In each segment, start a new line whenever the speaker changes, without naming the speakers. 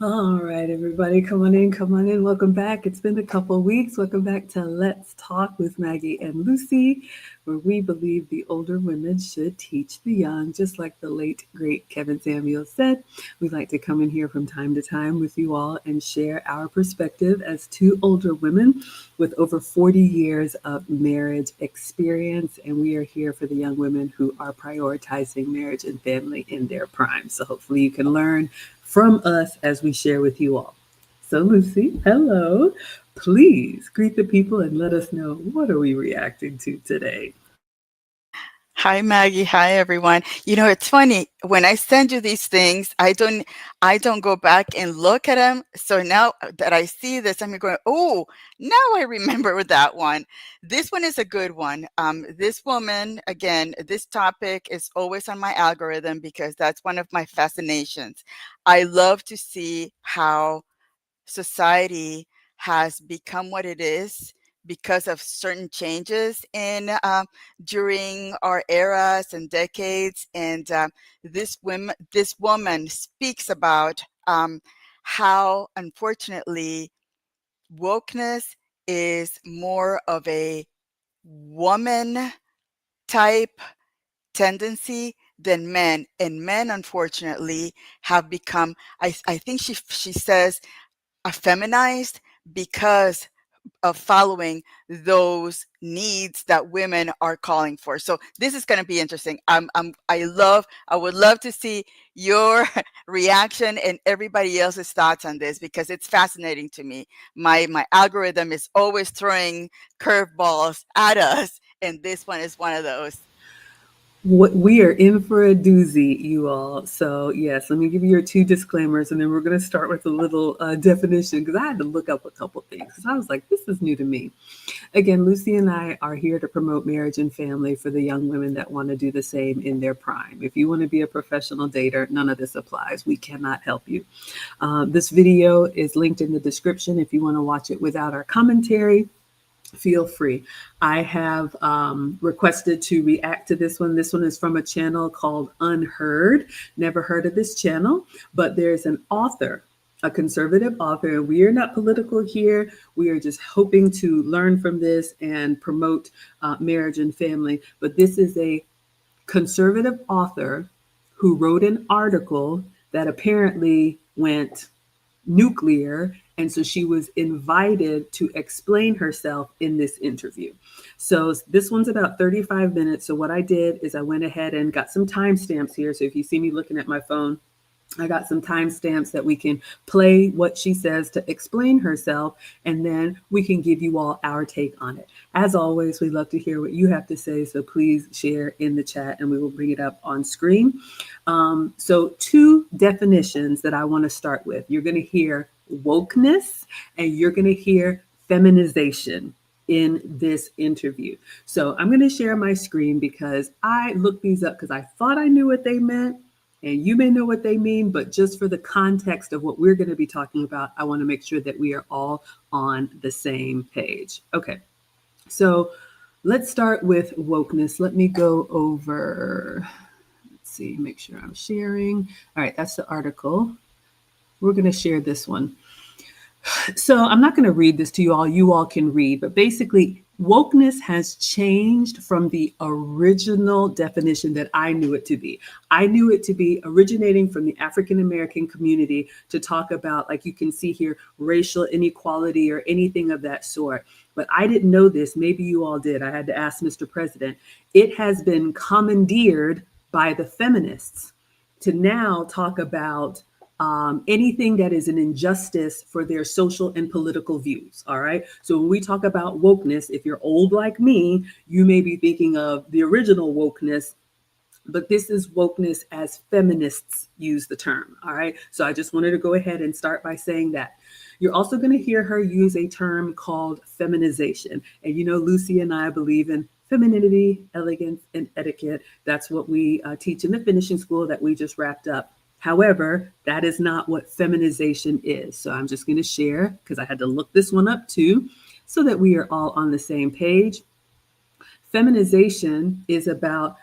All right, everybody, come on in, come on in. Welcome back. It's been a couple of weeks. Welcome back to Let's Talk with Maggie and Lucy, where we believe the older women should teach the young, just like the late, great Kevin Samuel said. We like to come in here from time to time with you all and share our perspective as two older women with over 40 years of marriage experience. And we are here for the young women who are prioritizing marriage and family in their prime. So hopefully you can learn from us as we share with you all. So, Lucy, hello. Please greet the people and let us know what are we reacting to today.
Hi Maggie, hi everyone. It's funny when I send you these things, I don't go back and look at them. So now that I see this, I'm going, "Oh, now I remember that one." This one is a good one. This woman, again, this topic is always on my algorithm because that's one of my fascinations. I love to see how society has become what it is because of certain changes in during our eras and decades. And this woman speaks about how, unfortunately, wokeness is more of a woman type tendency than men, and men, unfortunately, have become. I think she says feminized because of following those needs that women are calling for. So this is going to be interesting. I would love to see your reaction and everybody else's thoughts on this because it's fascinating to me. My algorithm is always throwing curveballs at us, and this one is one of those.
We are in for a doozy, you all. So, yes, let me give you your two disclaimers, and then we're going to start with a little definition because I had to look up a couple things because I was like, this is new to me. Again, Lucy and I are here to promote marriage and family for the young women that want to do the same in their prime. If you want to be a professional dater, none of this applies. We cannot help you. This video is linked in the description if you want to watch it without our commentary. Feel free. I have requested to react to this one. This one is from a channel called Unheard. Never heard of this channel, but there's an author, a conservative author, and we are not political here. We are just hoping to learn from this and promote marriage and family. But this is a conservative author who wrote an article that apparently went nuclear. And so she was invited to explain herself in this interview. So this one's about 35 minutes. So what I did is I went ahead and got some timestamps here. So if you see me looking at my phone, I got some timestamps that we can play what she says to explain herself, and then we can give you all our take on it. As always, we love to hear what you have to say, so please share in the chat and we will bring it up on screen. So, two definitions that I want to start with. You're going to hear wokeness and you're going to hear feminization in this interview. So, I'm going to share my screen because I looked these up because I thought I knew what they meant and you may know what they mean, but just for the context of what we're going to be talking about, I want to make sure that we are all on the same page. Okay, so let's start with wokeness. Let me go over, let's see, make sure I'm sharing. All right, that's the article. We're going to share this one. So I'm not going to read this to you all. You all can read, but basically, wokeness has changed from the original definition that I knew it to be. I knew it to be originating from the African American community to talk about, like you can see here, racial inequality or anything of that sort. But I didn't know this. Maybe you all did. I had to ask Mr. President. It has been commandeered by the feminists to now talk about anything that is an injustice for their social and political views. All right. So when we talk about wokeness, if you're old like me, you may be thinking of the original wokeness, but this is wokeness as feminists use the term. All right. So I just wanted to go ahead and start by saying that. You're also going to hear her use a term called feminization. And you know, Lucy and I believe in femininity, elegance, and etiquette. That's what we teach in the finishing school that we just wrapped up. However, that is not what feminization is. So I'm just going to share because I had to look this one up too so that we are all on the same page. Feminization is about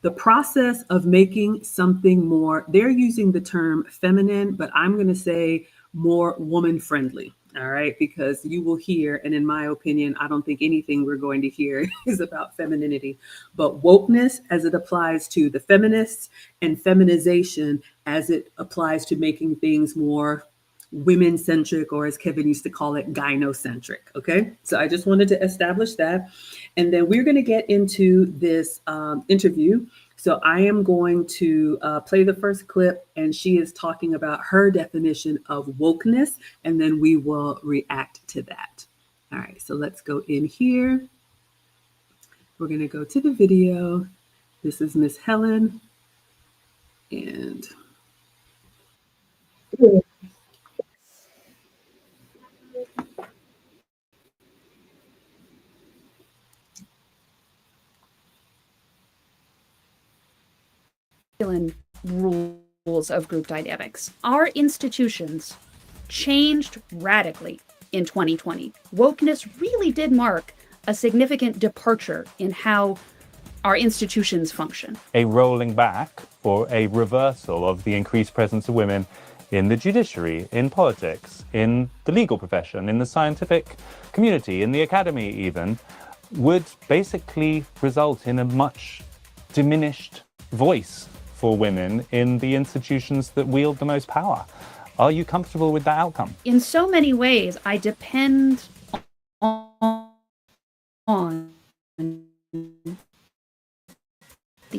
the process of making something more, they're using the term feminine, but I'm going to say more woman friendly. All right, because you will hear, and in my opinion, I don't think anything we're going to hear is about femininity, but wokeness as it applies to the feminists and feminization as it applies to making things more women centric, or as Kevin used to call it, gynocentric. Okay, so I just wanted to establish that. And then we're going to get into this interview. So I am going to play the first clip, and she is talking about her definition of wokeness, and then we will react to that. All right, so let's go in here. We're going to go to the video. This is Miss Helen, and
rules of group dynamics. Our institutions changed radically in 2020. Wokeness really did mark a significant departure in how our institutions function.
A rolling back or a reversal of the increased presence of women in the judiciary, in politics, in the legal profession, in the scientific community, in the academy even, would basically result in a much diminished voice for women in the institutions that wield the most power. Are you comfortable with that outcome?
In so many ways, I depend on the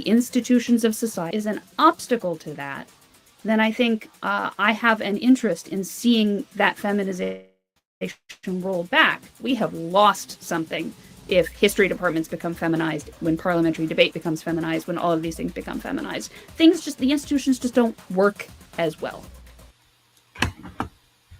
institutions of society is an obstacle to that, then I think I have an interest in seeing that feminization rolled back. We have lost something if history departments become feminized, when parliamentary debate becomes feminized, when all of these things become feminized. The institutions just don't work as well.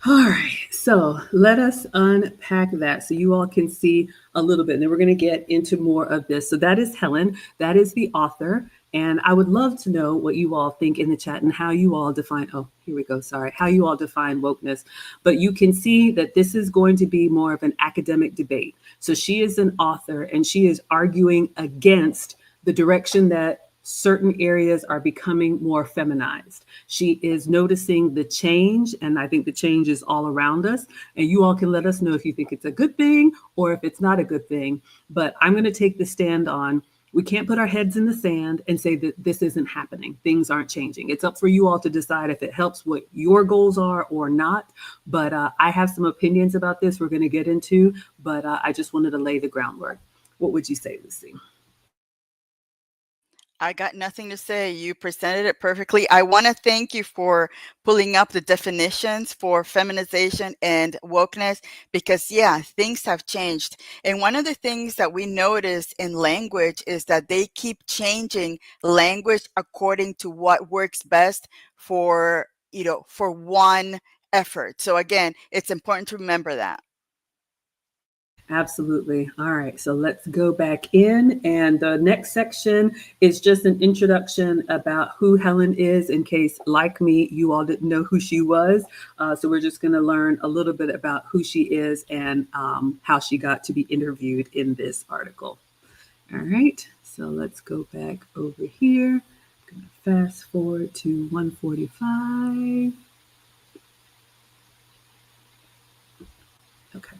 all right, so let us unpack that so you all can see a little bit. And then we're going to get into more of this. So that is Helen. That is the author. And I would love to know what you all think in the chat and how you all define, oh, here we go, sorry, how you all define wokeness. But you can see that this is going to be more of an academic debate. So she is an author and she is arguing against the direction that certain areas are becoming more feminized. She is noticing the change, and I think the change is all around us. And you all can let us know if you think it's a good thing or if it's not a good thing. But I'm going to take the stand on, we can't put our heads in the sand and say that this isn't happening. Things aren't changing. It's up for you all to decide if it helps what your goals are or not. But I have some opinions about this we're going to get into, but I just wanted to lay the groundwork. What would you say, Lucy?
I got nothing to say. You presented it perfectly. I want to thank you for pulling up the definitions for feminization and wokeness because, yeah, things have changed. And one of the things that we notice in language is that they keep changing language according to what works best for, for one effort. So again, it's important to remember that.
Absolutely. All right. So let's go back in. And the next section is just an introduction about who Helen is, in case, like me, you all didn't know who she was. So we're just going to learn a little bit about who she is and how she got to be interviewed in this article. All right. So let's go back over here. I'm going to fast forward to 145. Okay.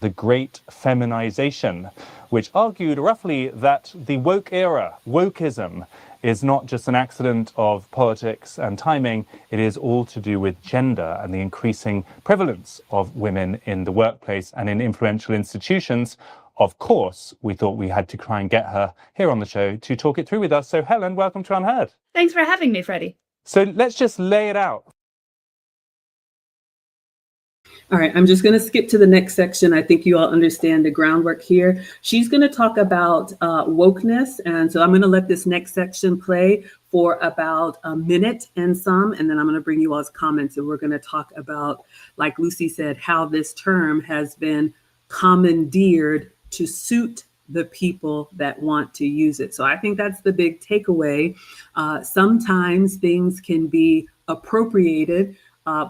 The Great Feminization, which argued roughly that the woke era, wokeism, is not just an accident of politics and timing, it is all to do with gender and the increasing prevalence of women in the workplace and in influential institutions. Of course, we thought we had to try and get her here on the show to talk it through with us. So Helen, welcome to Unheard.
Thanks for having me, Freddie.
So let's just lay it out.
All right, I'm just going to skip to the next section. I think you all understand the groundwork here. She's going to talk about wokeness. And so I'm going to let this next section play for about a minute and some, and then I'm going to bring you all's comments. And we're going to talk about, like Lucy said, how this term has been commandeered to suit the people that want to use it. So I think that's the big takeaway. Sometimes things can be appropriated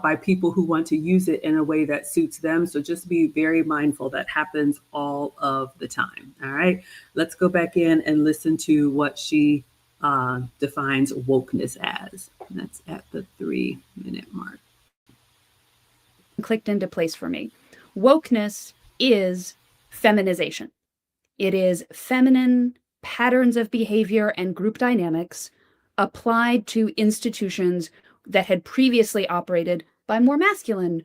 by people who want to use it in a way that suits them. So just be very mindful that happens all of the time. All right, let's go back in and listen to what she defines wokeness as. And that's at the 3-minute mark.
clicked into place for me. Wokeness is feminization. It is feminine patterns of behavior and group dynamics applied to institutions that had previously operated by more masculine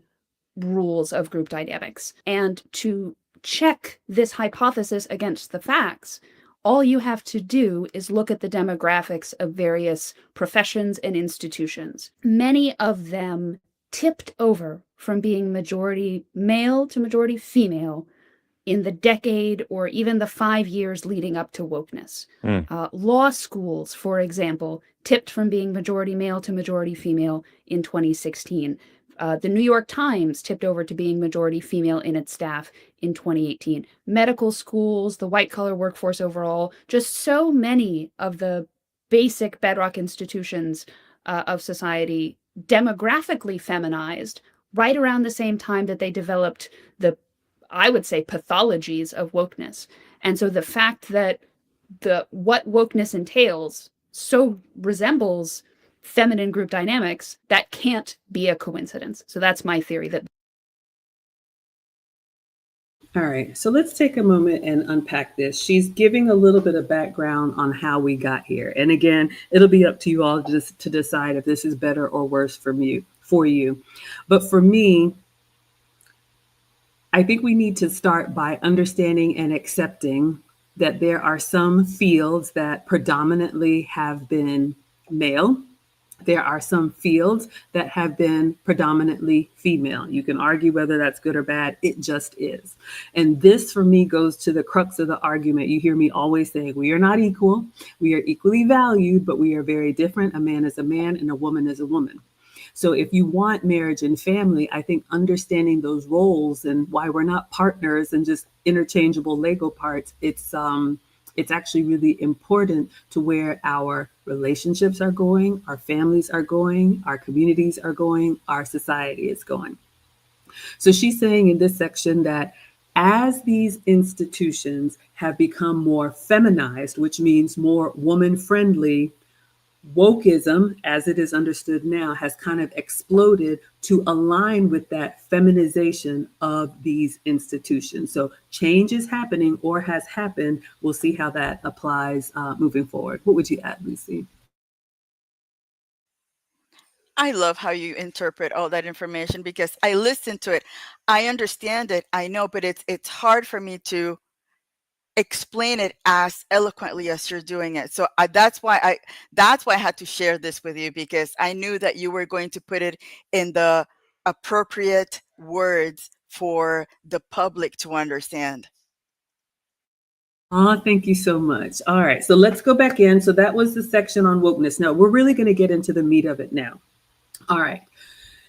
rules of group dynamics. And to check this hypothesis against the facts, all you have to do is look at the demographics of various professions and institutions. Many of them tipped over from being majority male to majority female in the decade or even the 5 years leading up to wokeness. Law schools, for example, tipped from being majority male to majority female in 2016. The New York Times tipped over to being majority female in its staff in 2018. Medical schools, the white-collar workforce overall, just so many of the basic bedrock institutions of society demographically feminized right around the same time that they developed the, I would say, pathologies of wokeness. And so the fact that what wokeness entails so resembles feminine group dynamics, that can't be a coincidence. So that's my theory. That
All right, so let's take a moment and unpack this. She's giving a little bit of background on how we got here. And again, it'll be up to you all just to decide if this is better or worse for you. But for me, I think we need to start by understanding and accepting that there are some fields that predominantly have been male. There are some fields that have been predominantly female. You can argue whether that's good or bad. It just is. And this, for me, goes to the crux of the argument. You hear me always saying, we are not equal. We are equally valued, but we are very different. A man is a man and a woman is a woman. So if you want marriage and family, I think understanding those roles and why we're not partners and just interchangeable Lego parts, it's actually really important to where our relationships are going, our families are going, our communities are going, our society is going. So she's saying in this section that as these institutions have become more feminized, which means more woman-friendly, wokeism, as it is understood now, has kind of exploded to align with that feminization of these institutions. So change is happening or has happened. We'll see how that applies moving forward. What would you add, Lucy?
I love how you interpret all that information because I listen to it. I understand it. I know, but it's hard for me to explain it as eloquently as you're doing it. So that's why I had to share this with you, because I knew that you were going to put it in the appropriate words for the public to understand.
Oh, thank you so much. All right, so let's go back in. So that was the section on wokeness. Now we're really going to get into the meat of it now. All right.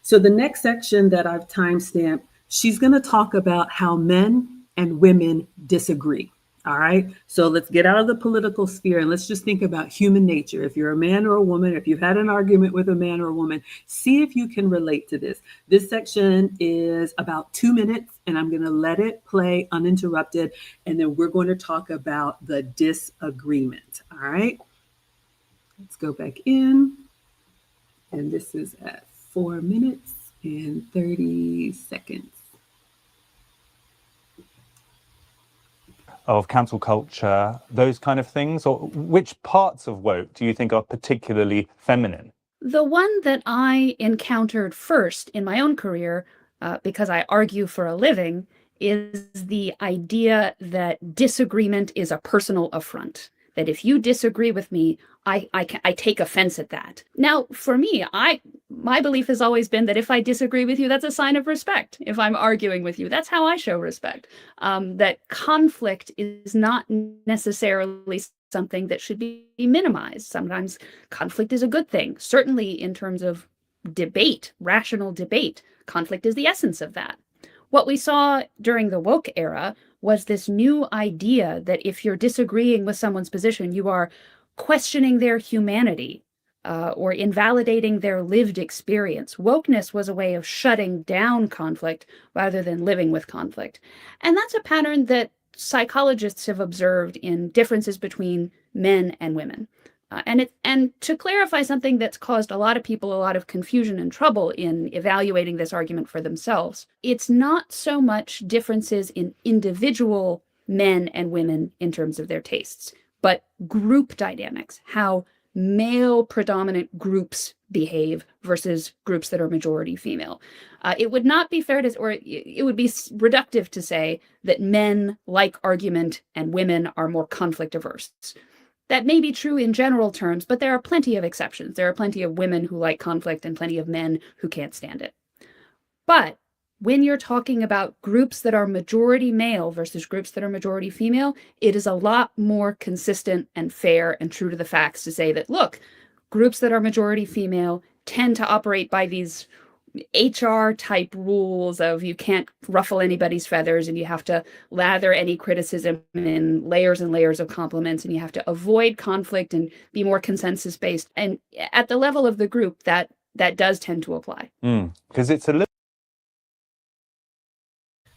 So the next section that I've timestamped, she's going to talk about how men and women disagree. All right. So let's get out of the political sphere and let's just think about human nature. If you're a man or a woman, if you've had an argument with a man or a woman, see if you can relate to this. This section is about 2 minutes and I'm going to let it play uninterrupted. And then we're going to talk about the disagreement. All right. Let's go back in. And this is at 4 minutes and 30 seconds.
Of cancel culture, those kind of things? Or which parts of woke do you think are particularly feminine?
The one that I encountered first in my own career, because I argue for a living, is the idea that disagreement is a personal affront. That if you disagree with me, I take offense at that. Now, for me, my belief has always been that if I disagree with you, that's a sign of respect. If I'm arguing with you, that's how I show respect. That conflict is not necessarily something that should be minimized. Sometimes conflict is a good thing. Certainly in terms of debate, rational debate, conflict is the essence of that. What we saw during the woke era was this new idea that if you're disagreeing with someone's position, you are questioning their humanity or invalidating their lived experience. Wokeness was a way of shutting down conflict rather than living with conflict. And that's a pattern that psychologists have observed in differences between men and women. And to clarify something that's caused a lot of people a lot of confusion and trouble in evaluating this argument for themselves, it's not so much differences in individual men and women in terms of their tastes, but group dynamics, how male predominant groups behave versus groups that are majority female. It would not be fair to, or it would be reductive to say that men like argument and women are more conflict averse. That may be true in general terms, but there are plenty of exceptions. There are plenty of women who like conflict and plenty of men who can't stand it. But when you're talking about groups that are majority male versus groups that are majority female, it is a lot more consistent and fair and true to the facts to say that, look, groups that are majority female tend to operate by these HR type rules of you can't ruffle anybody's feathers and you have to lather any criticism in layers and layers of compliments and you have to avoid conflict and be more consensus based. And at the level of the group, that does tend to apply.
Because it's a little.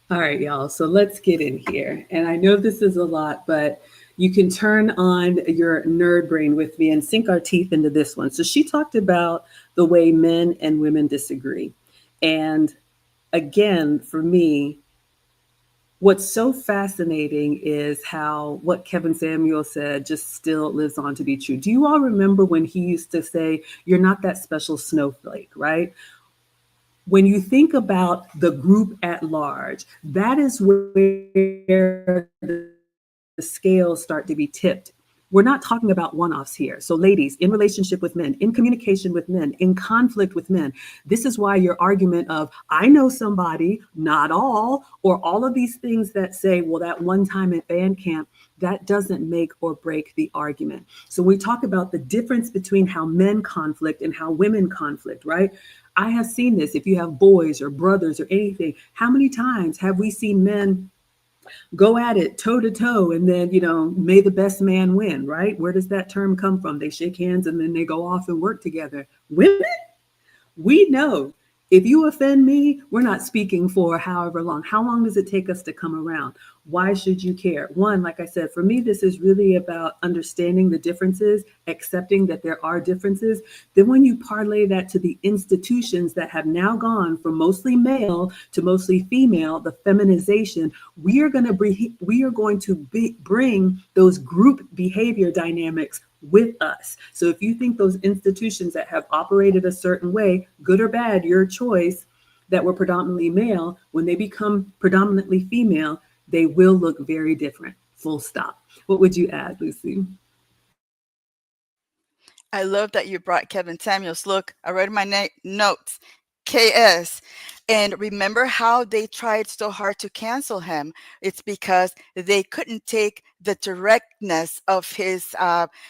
All right, y'all. So let's get in here. And I know this is a lot, but you can turn on your nerd brain with me and sink our teeth into this one. So she talked about the way men and women disagree. And again, for me, what's so fascinating is how what Kevin Samuel said just still lives on to be true. Do you all remember when he used to say, "You're not that special snowflake," right? When you think about the group at large, that is where the scales start to be tipped. We're not talking about one-offs here. So ladies, in relationship with men, in communication with men, in conflict with men, this is why your argument of, I know somebody, not all, or all of these things that say, well, that one time at band camp, that doesn't make or break the argument. So we talk about the difference between how men conflict and how women conflict, right? I have seen this. If you have boys or brothers or anything, how many times have we seen men go at it toe to toe and then, may the best man win, right? Where does that term come from? They shake hands and then they go off and work together. Women, we know if you offend me, we're not speaking for however long. How long does it take us to come around? Why should you care? One, like I said, for me, this is really about understanding the differences, accepting that there are differences. Then when you parlay that to the institutions that have now gone from mostly male to mostly female, the feminization, we are going to bring those group behavior dynamics with us. So if you think those institutions that have operated a certain way, good or bad, your choice, that were predominantly male, when they become predominantly female, they will look very different. Full stop. What would you add, Lucy?
I love that you brought Kevin Samuels. Look, I wrote in my notes, KS. And remember how they tried so hard to cancel him? It's because they couldn't take the directness of his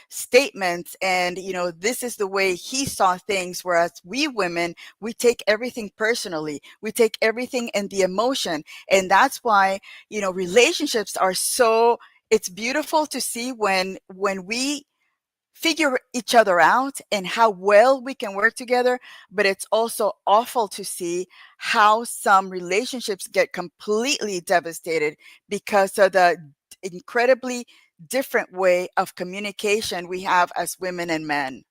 statements. And, this is the way he saw things. Whereas we women, we take everything personally. We take everything in the emotion. And that's why, relationships are so, it's beautiful to see when we figure each other out and how well we can work together. But it's also awful to see how some relationships get completely devastated because of the incredibly different way of communication we have as women and men.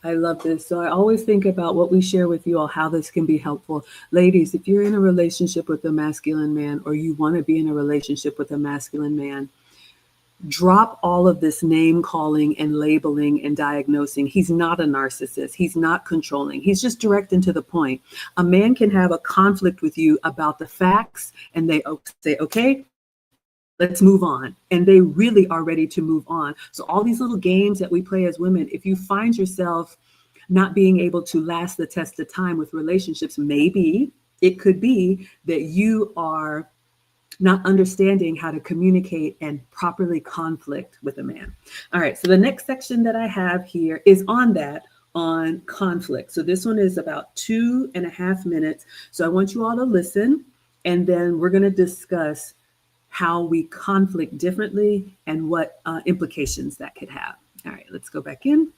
I love this. So I always think about what we share with you all, how this can be helpful. Ladies, if you're in a relationship with a masculine man or you want to be in a relationship with a masculine man, drop all of this name calling and labeling and diagnosing. He's not a narcissist. He's not controlling. He's just direct and to the point. A man can have a conflict with you about the facts and they say, okay, let's move on. And they really are ready to move on. So all these little games that we play as women, if you find yourself not being able to last the test of time with relationships, maybe it could be that you are not understanding how to communicate and properly conflict with a man. All right, so the next section that I have here is on conflict. So this one is about 2.5 minutes. So I want you all to listen, and then we're going to discuss how we conflict differently and what implications that could have. All right, let's go back in.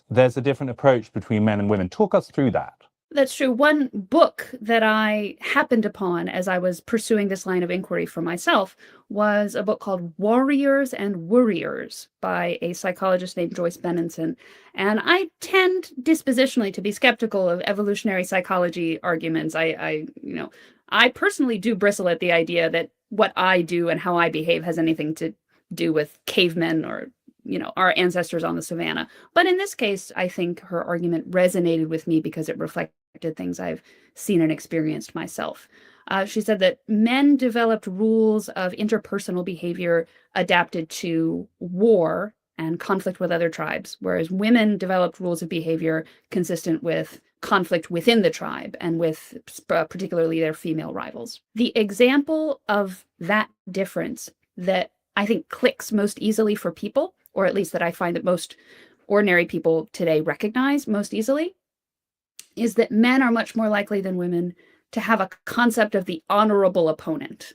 There's a different approach between men and women. Talk us through that.
That's true. One book that I happened upon as I was pursuing this line of inquiry for myself was a book called Warriors and Worriers by a psychologist named Joyce Benenson. And I tend dispositionally to be skeptical of evolutionary psychology arguments. I personally do bristle at the idea that what I do and how I behave has anything to do with cavemen or our ancestors on the savannah. But in this case, I think her argument resonated with me because it reflected things I've seen and experienced myself. She said that men developed rules of interpersonal behavior adapted to war and conflict with other tribes, whereas women developed rules of behavior consistent with conflict within the tribe and with particularly their female rivals. The example of that difference that I think clicks most easily for people, or at least that I find that most ordinary people today recognize most easily, is that men are much more likely than women to have a concept of the honorable opponent,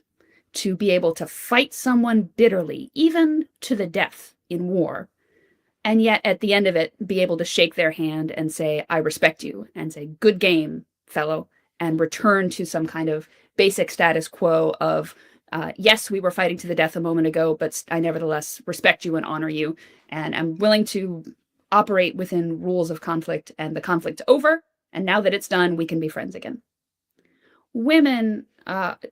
to be able to fight someone bitterly, even to the death in war, and yet at the end of it, be able to shake their hand and say, I respect you, and say, good game, fellow, and return to some kind of basic status quo of, yes, we were fighting to the death a moment ago, but I nevertheless respect you and honor you, and I'm willing to operate within rules of conflict, and the conflict's over, and now that it's done, we can be friends again. Women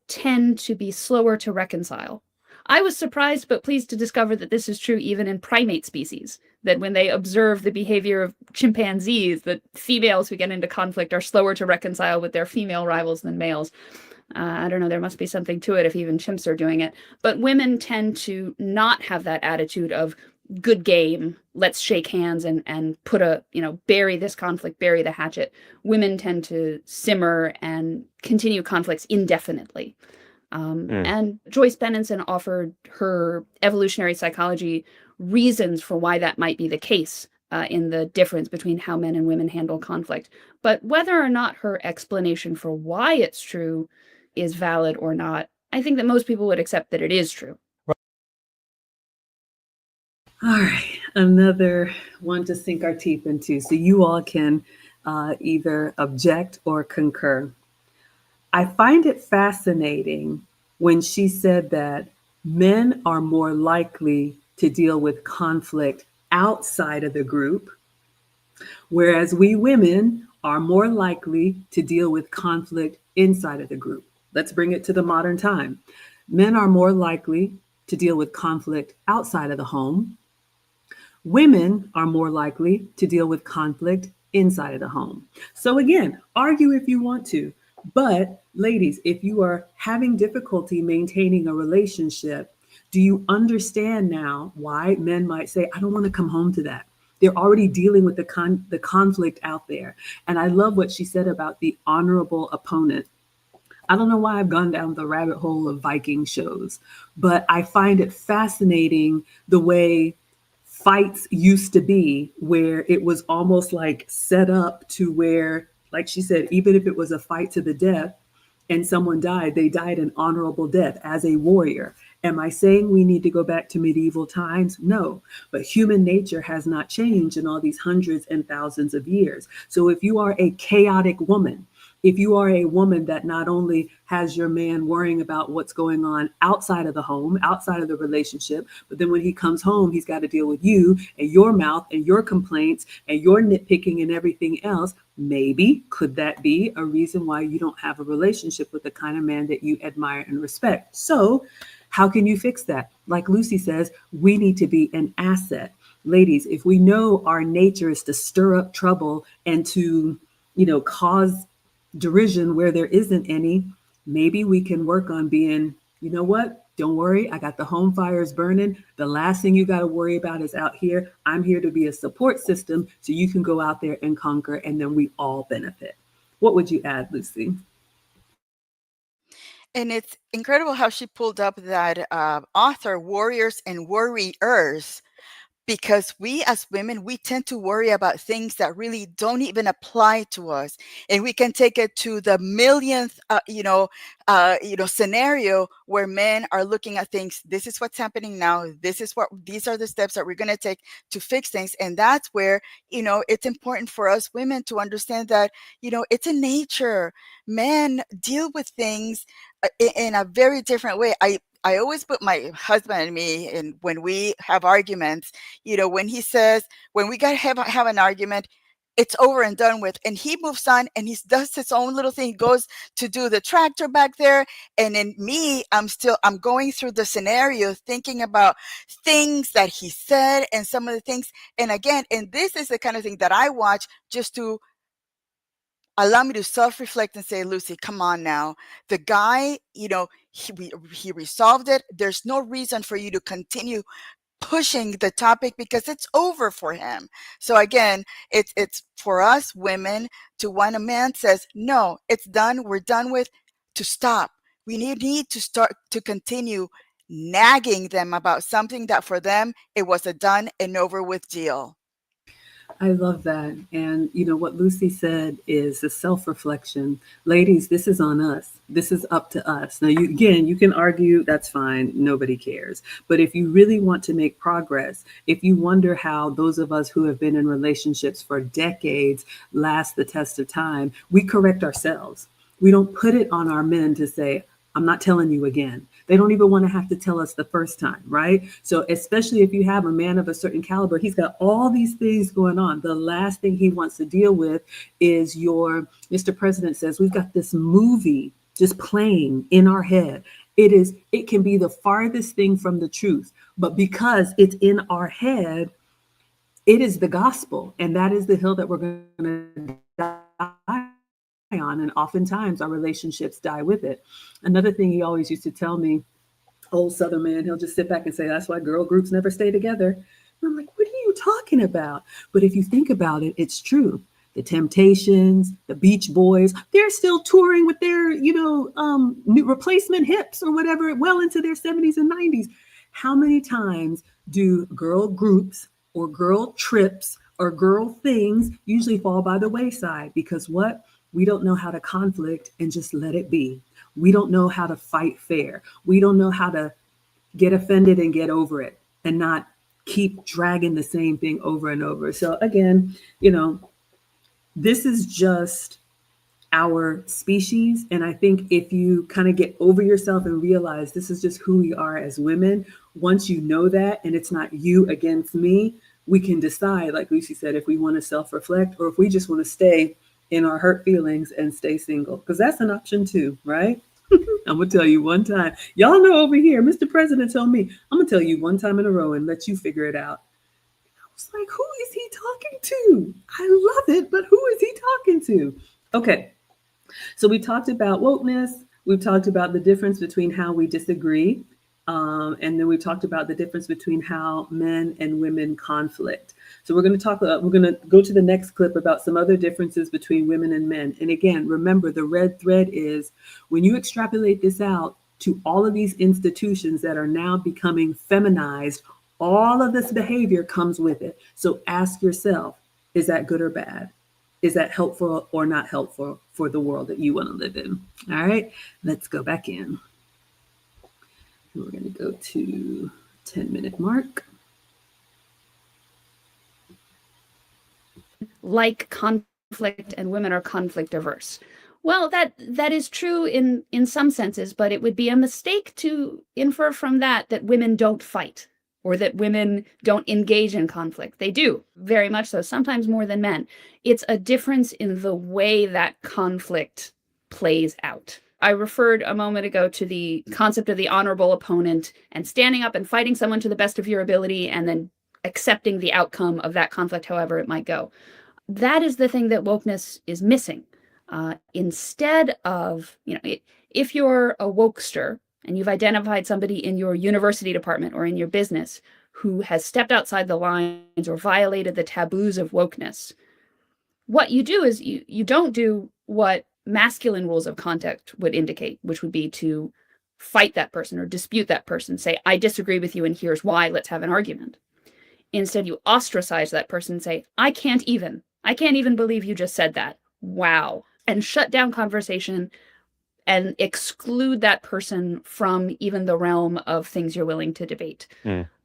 tend to be slower to reconcile. I was surprised but pleased to discover that this is true even in primate species, that when they observe the behavior of chimpanzees, that females who get into conflict are slower to reconcile with their female rivals than males. I don't know, there must be something to it if even chimps are doing it. But women tend to not have that attitude of good game, let's shake hands and put bury this conflict, bury the hatchet. Women tend to simmer and continue conflicts indefinitely. And Joyce Benenson offered her evolutionary psychology reasons for why that might be the case in the difference between how men and women handle conflict. But whether or not her explanation for why it's true is valid or not, I think that most people would accept that it is true.
All right, another one to sink our teeth into. So you all can either object or concur. I find it fascinating when she said that men are more likely to deal with conflict outside of the group, whereas we women are more likely to deal with conflict inside of the group. Let's bring it to the modern time. Men are more likely to deal with conflict outside of the home. Women are more likely to deal with conflict inside of the home. So again, argue if you want to, but ladies, if you are having difficulty maintaining a relationship, do you understand now why men might say, I don't want to come home to that? They're already dealing with the conflict out there. And I love what she said about the honorable opponent. I don't know why I've gone down the rabbit hole of Viking shows, but I find it fascinating the way fights used to be, where it was almost like set up to where, like she said, even if it was a fight to the death and someone died, they died an honorable death as a warrior. Am I saying we need to go back to medieval times? No, but human nature has not changed in all these hundreds and thousands of years. So if you are a chaotic woman, if you are a woman that not only has your man worrying about what's going on outside of the home, outside of the relationship, but then when he comes home, he's got to deal with you and your mouth and your complaints and your nitpicking and everything else, maybe could that be a reason why you don't have a relationship with the kind of man that you admire and respect? So how can you fix that? Like Lucy says, we need to be an asset. Ladies, if we know our nature is to stir up trouble and to, cause derision where there isn't any, maybe we can work on being, you know what? Don't worry, I got the home fires burning. The last thing you got to worry about is out here. I'm here to be a support system so you can go out there and conquer, and then we all benefit. What would you add, Lucy?
And it's incredible how she pulled up that author, Warriors and Worriers, because we as women, we tend to worry about things that really don't even apply to us, and we can take it to the millionth scenario where men are looking at things. This is what's happening now. These are the steps that we're going to take to fix things. And that's where it's important for us women to understand that it's in nature. Men deal with things in a very different way. I always put my husband and me in when we have arguments, when he says, when we got to have an argument, it's over and done with. And he moves on and he does his own little thing. He goes to do the tractor back there. And then me, I'm going through the scenario, thinking about things that he said and some of the things. And again, and this is the kind of thing that I watch just to allow me to self-reflect and say, Lucy, come on now. The guy, he resolved it. There's no reason for you to continue pushing the topic because it's over for him. So again, it's for us women to, when a man says, no, it's done, we're done with, to stop. We need to start to continue nagging them about something that for them, it was a done and over with deal.
I love that. And what Lucy said is a self-reflection. Ladies, this is on us. This is up to us. Now, you can argue, that's fine. Nobody cares. But if you really want to make progress, if you wonder how those of us who have been in relationships for decades last the test of time, we correct ourselves. We don't put it on our men to say, I'm not telling you again. They don't even want to have to tell us the first time, right? So especially if you have a man of a certain caliber, he's got all these things going on. The last thing he wants to deal with is Mr. President says, we've got this movie just playing in our head. It can be the farthest thing from the truth, but because it's in our head, it is the gospel. And that is the hill that we're going to die on, and oftentimes our relationships die with it. Another thing he always used to tell me, old Southern man, he'll just sit back and say, that's why girl groups never stay together. And I'm like, what are you talking about? But if you think about it, it's true. The Temptations, the Beach Boys, they're still touring with their, new replacement hips or whatever, well into their 70s and 90s. How many times do girl groups or girl trips or girl things usually fall by the wayside? Because what? We don't know how to conflict and just let it be. We don't know how to fight fair. We don't know how to get offended and get over it and not keep dragging the same thing over and over. So again, this is just our species. And I think if you kind of get over yourself and realize this is just who we are as women, once you know that, and it's not you against me, we can decide, like Lucy said, if we want to self-reflect or if we just want to stay in our hurt feelings and stay single, because that's an option too, right? I'm gonna tell you one time. Y'all know over here, Mr. President told me, I'm gonna tell you one time in a row and let you figure it out. I was like, who is he talking to? I love it, but who is he talking to? Okay, so we talked about wokeness. We've talked about the difference between how we disagree. And then we talked about the difference between how men and women conflict. So we're going to go to the next clip about some other differences between women and men. And again, remember, the red thread is when you extrapolate this out to all of these institutions that are now becoming feminized, all of this behavior comes with it. So ask yourself, is that good or bad? Is that helpful or not helpful for the world that you want to live in? All right, let's go back in. We're going to go to 10-minute mark.
Like conflict, and women are conflict averse. Well, that is true in some senses, but it would be a mistake to infer from that women don't fight or that women don't engage in conflict. They do, very much so, sometimes more than men. It's a difference in the way that conflict plays out. I referred a moment ago to the concept of the honorable opponent and standing up and fighting someone to the best of your ability and then accepting the outcome of that conflict, however it might go. That is the thing that wokeness is missing. Instead of, if you're a wokester and you've identified somebody in your university department or in your business who has stepped outside the lines or violated the taboos of wokeness, what you do is you don't do what masculine rules of conduct would indicate, which would be to fight that person or dispute that person, say, I disagree with you and here's why, let's have an argument. Instead, you ostracize that person and say, I can't even believe you just said that. Wow. And shut down conversation and exclude that person from even the realm of things you're willing to debate.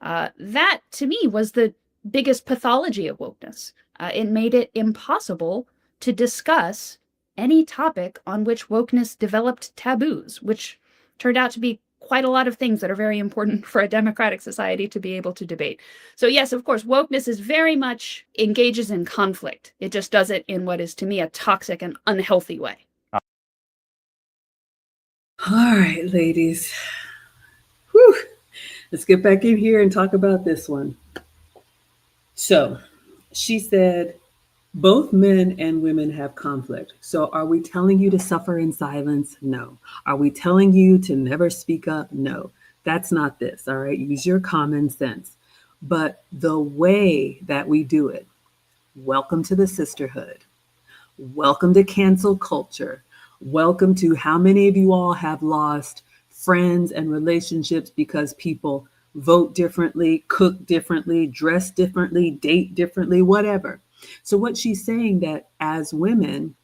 That, to me, was the biggest pathology of wokeness. It made it impossible to discuss any topic on which wokeness developed taboos, which turned out to be quite a lot of things that are very important for a democratic society to be able to debate. So yes, of course, wokeness is very much engages in conflict. It just does it in what is, to me, a toxic and unhealthy way.
All right, ladies. Whew. Let's get back in here and talk about this one. So she said, both men and women have conflict. So are we telling you to suffer in silence? No. Are we telling you to never speak up? No. That's not this, all right? Use your common sense. But the way that we do it, welcome to the sisterhood. Welcome to cancel culture. Welcome to how many of you all have lost friends and relationships because people vote differently, cook differently, dress differently, date differently, whatever. So what she's saying that as women,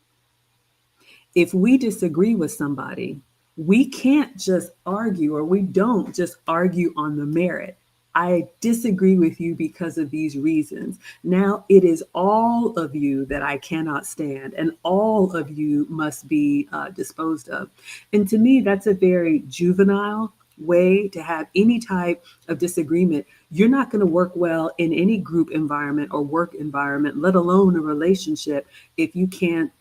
if we disagree with somebody, we can't just argue, or we don't just argue on the merit. I disagree with you because of these reasons. Now it is all of you that I cannot stand, and all of you must be disposed of. And to me, that's a very juvenile way to have any type of disagreement. You're not going to work well in any group environment or work environment, let alone a relationship, if you can't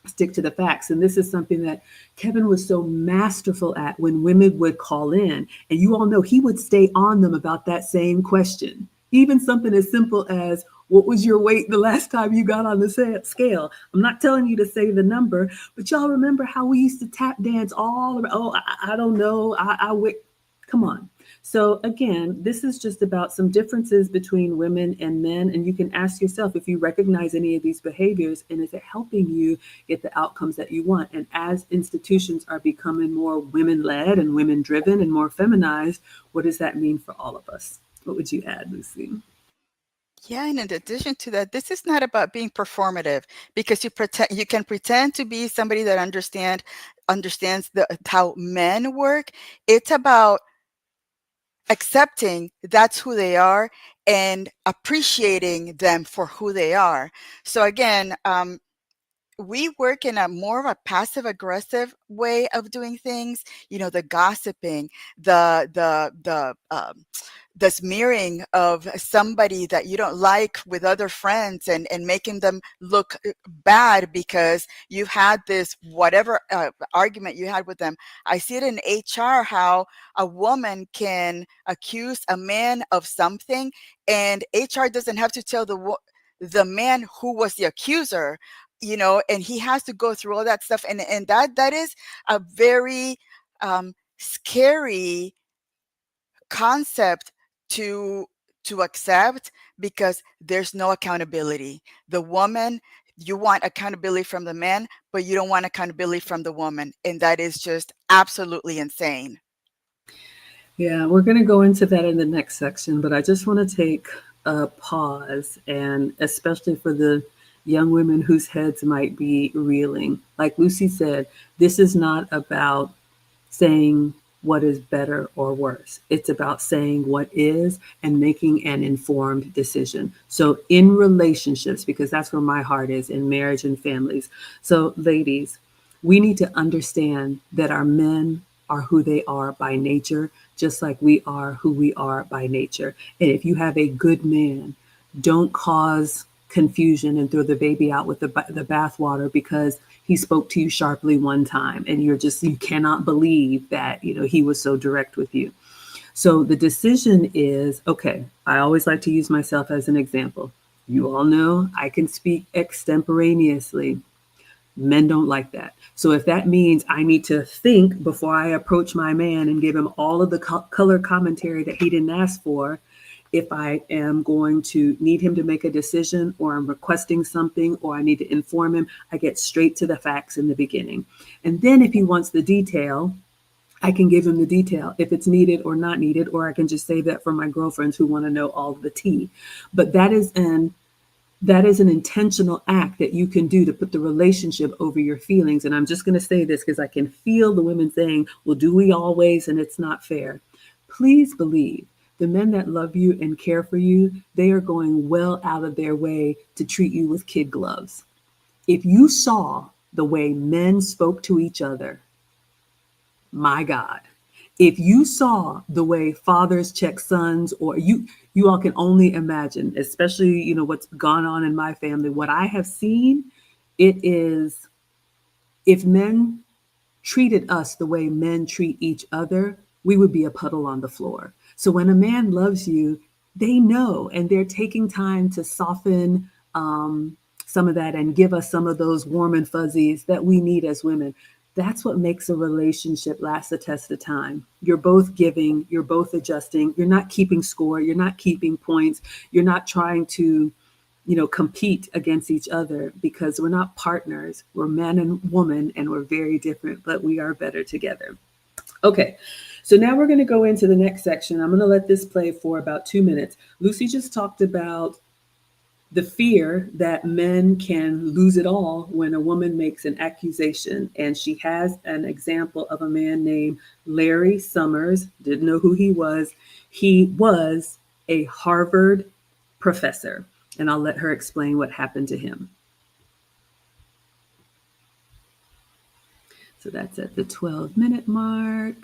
stick to the facts. And this is something that Kevin was so masterful at when women would call in. And you all know he would stay on them about that same question. Even something as simple as, what was your weight the last time you got on the scale? I'm not telling you to say the number, but y'all remember how we used to tap dance all around? Oh, I don't know. Come on. So again, this is just about some differences between women and men. And you can ask yourself if you recognize any of these behaviors, and is it helping you get the outcomes that you want? And as institutions are becoming more women-led and women-driven and more feminized, what does that mean for all of us? What would you add, Lucy?
Yeah, and in addition to that, this is not about being performative, because you can pretend to be somebody that understands how men work. It's about accepting that's who they are and appreciating them for who they are. So again, we work in a more of a passive aggressive way of doing things. You know, the gossiping, the smearing of somebody that you don't like with other friends, and making them look bad because you had this whatever argument you had with them. I see it in HR, how a woman can accuse a man of something, and HR doesn't have to tell the man who was the accuser, you know, and he has to go through all that stuff. And that is a very scary concept to accept, because there's no accountability. The woman, you want accountability from the man, but you don't want accountability from the woman. And that is just absolutely insane.
Yeah, we're going to go into that in the next section, but I just want to take a pause, and especially for the young women whose heads might be reeling. Like Lucy said, this is not about saying what is better or worse. It's about saying what is and making an informed decision. So in relationships, because that's where my heart is, in marriage and families. So ladies, we need to understand that our men are who they are by nature, just like we are who we are by nature. And if you have a good man, don't cause confusion and throw the baby out with the bathwater because he spoke to you sharply one time and you cannot believe that, he was so direct with you. So the decision is, okay, I always like to use myself as an example. You all know I can speak extemporaneously. Men don't like that. So if that means I need to think before I approach my man and give him all of the color commentary that he didn't ask for, if I am going to need him to make a decision, or I'm requesting something, or I need to inform him, I get straight to the facts in the beginning. And then if he wants the detail, I can give him the detail if it's needed or not needed, or I can just save that for my girlfriends who want to know all of the tea. But that is an intentional act that you can do to put the relationship over your feelings. And I'm just going to say this because I can feel the women saying, well, do we always? And it's not fair. Please believe the men that love you and care for you, they are going well out of their way to treat you with kid gloves. If you saw the way men spoke to each other, my God, if you saw the way fathers check sons, or you all can only imagine, especially, you know, what's gone on in my family, what I have seen, it is, if men treated us the way men treat each other, we would be a puddle on the floor. So when a man loves you, they know, and they're taking time to soften some of that and give us some of those warm and fuzzies that we need as women. That's what makes a relationship last the test of time. You're both giving, you're both adjusting, you're not keeping score, you're not keeping points, you're not trying to, you know, compete against each other, because we're not partners. We're man and woman, and we're very different, but we are better together. Okay, so now we're going to go into the next section. I'm going to let this play for about 2 minutes. Lucy just talked about the fear that men can lose it all when a woman makes an accusation. And she has an example of a man named Larry Summers. Didn't know who he was. He was a Harvard professor. And I'll let her explain what happened to him. So that's at the 12-minute mark.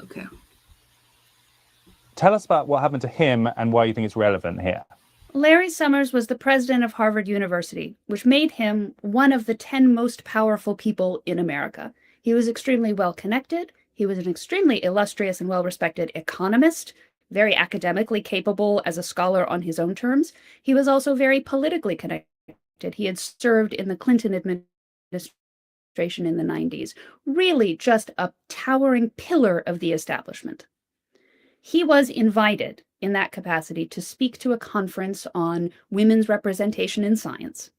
Okay.
Tell us about what happened to him and why you think it's relevant here.
Larry Summers was the president of Harvard University, which made him one of the 10 most powerful people in America. He was extremely well connected. He was an extremely illustrious and well-respected economist, very academically capable as a scholar on his own terms. He was also very politically connected. He had served in the Clinton administration in the 90s. Really just a towering pillar of the establishment. He was invited in that capacity to speak to a conference on women's representation in science.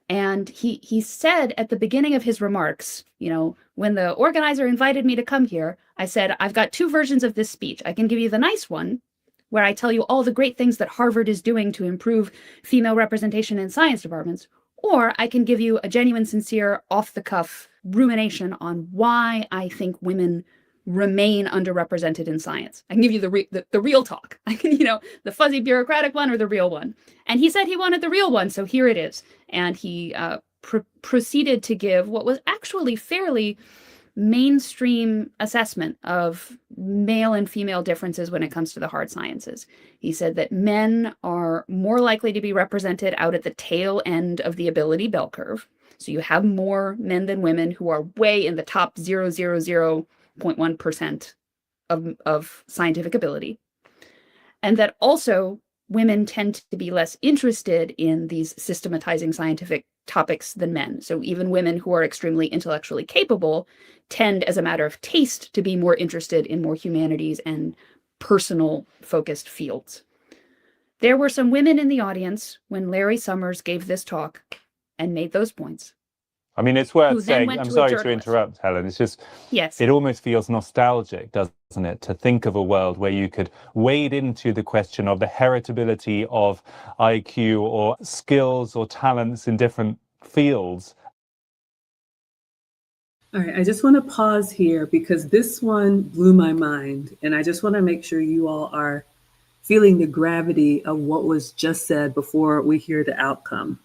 And he said at the beginning of his remarks, you know, when the organizer invited me to come here, I said, I've got 2 versions of this speech. I can give you the nice one, where I tell you all the great things that Harvard is doing to improve female representation in science departments, or I can give you a genuine, sincere, off-the-cuff rumination on why I think women remain underrepresented in science. I can give you the real talk. I can, you know, the fuzzy bureaucratic one or the real one. And he said he wanted the real one, so here it is. And he proceeded to give what was actually fairly mainstream assessment of male and female differences when it comes to the hard sciences. He said that men are more likely to be represented out at the tail end of the ability bell curve. So you have more men than women who are way in the top 0.1% of scientific ability. And that also women tend to be less interested in these systematizing scientific topics than men. So even women who are extremely intellectually capable tend, as a matter of taste, to be more interested in more humanities and personal focused fields. There were some women in the audience when Larry Summers gave this talk and made those points.
I mean, it's worth saying, I'm sorry to interrupt, Helen, it's just,
yes,
it almost feels nostalgic, doesn't it, to think of a world where you could wade into the question of the heritability of IQ or skills or talents in different fields.
All right, I just want to pause here because this one blew my mind, and I just want to make sure you all are feeling the gravity of what was just said before we hear the outcome.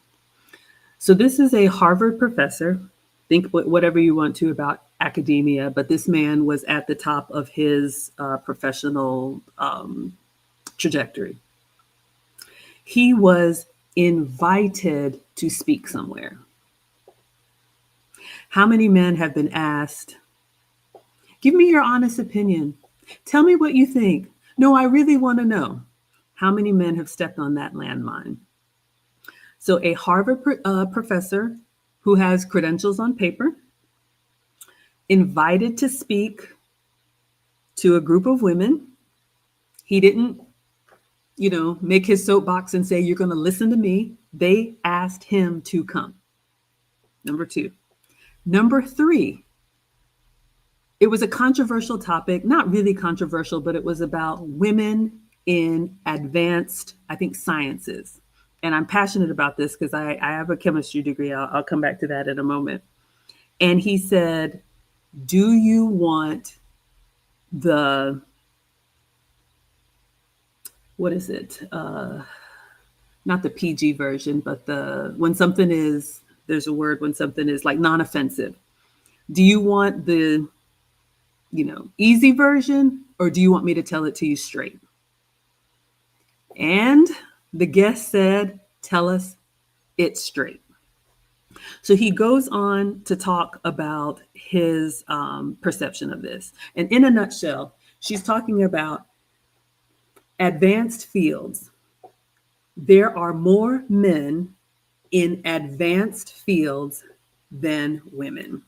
So this is a Harvard professor. Think whatever you want to about academia, but this man was at the top of his professional trajectory. He was invited to speak somewhere. How many men have been asked, give me your honest opinion. Tell me what you think. No, I really want to know. How many men have stepped on that landmine? So a Harvard professor who has credentials on paper, invited to speak to a group of women. He didn't, make his soapbox and say, you're going to listen to me. They asked him to come. Number 2. Number 3, It was a controversial topic, not really controversial, but it was about women in advanced, I think, sciences. And I'm passionate about this because I have a chemistry degree. I'll come back to that in a moment. And he said, do you want the, what is it? Not the PG version, but when something is, there's a word when something is like non-offensive. Do you want the, easy version, or do you want me to tell it to you straight? And the guest said, tell us it straight. So he goes on to talk about his perception of this. And in a nutshell, she's talking about advanced fields. There are more men in advanced fields than women.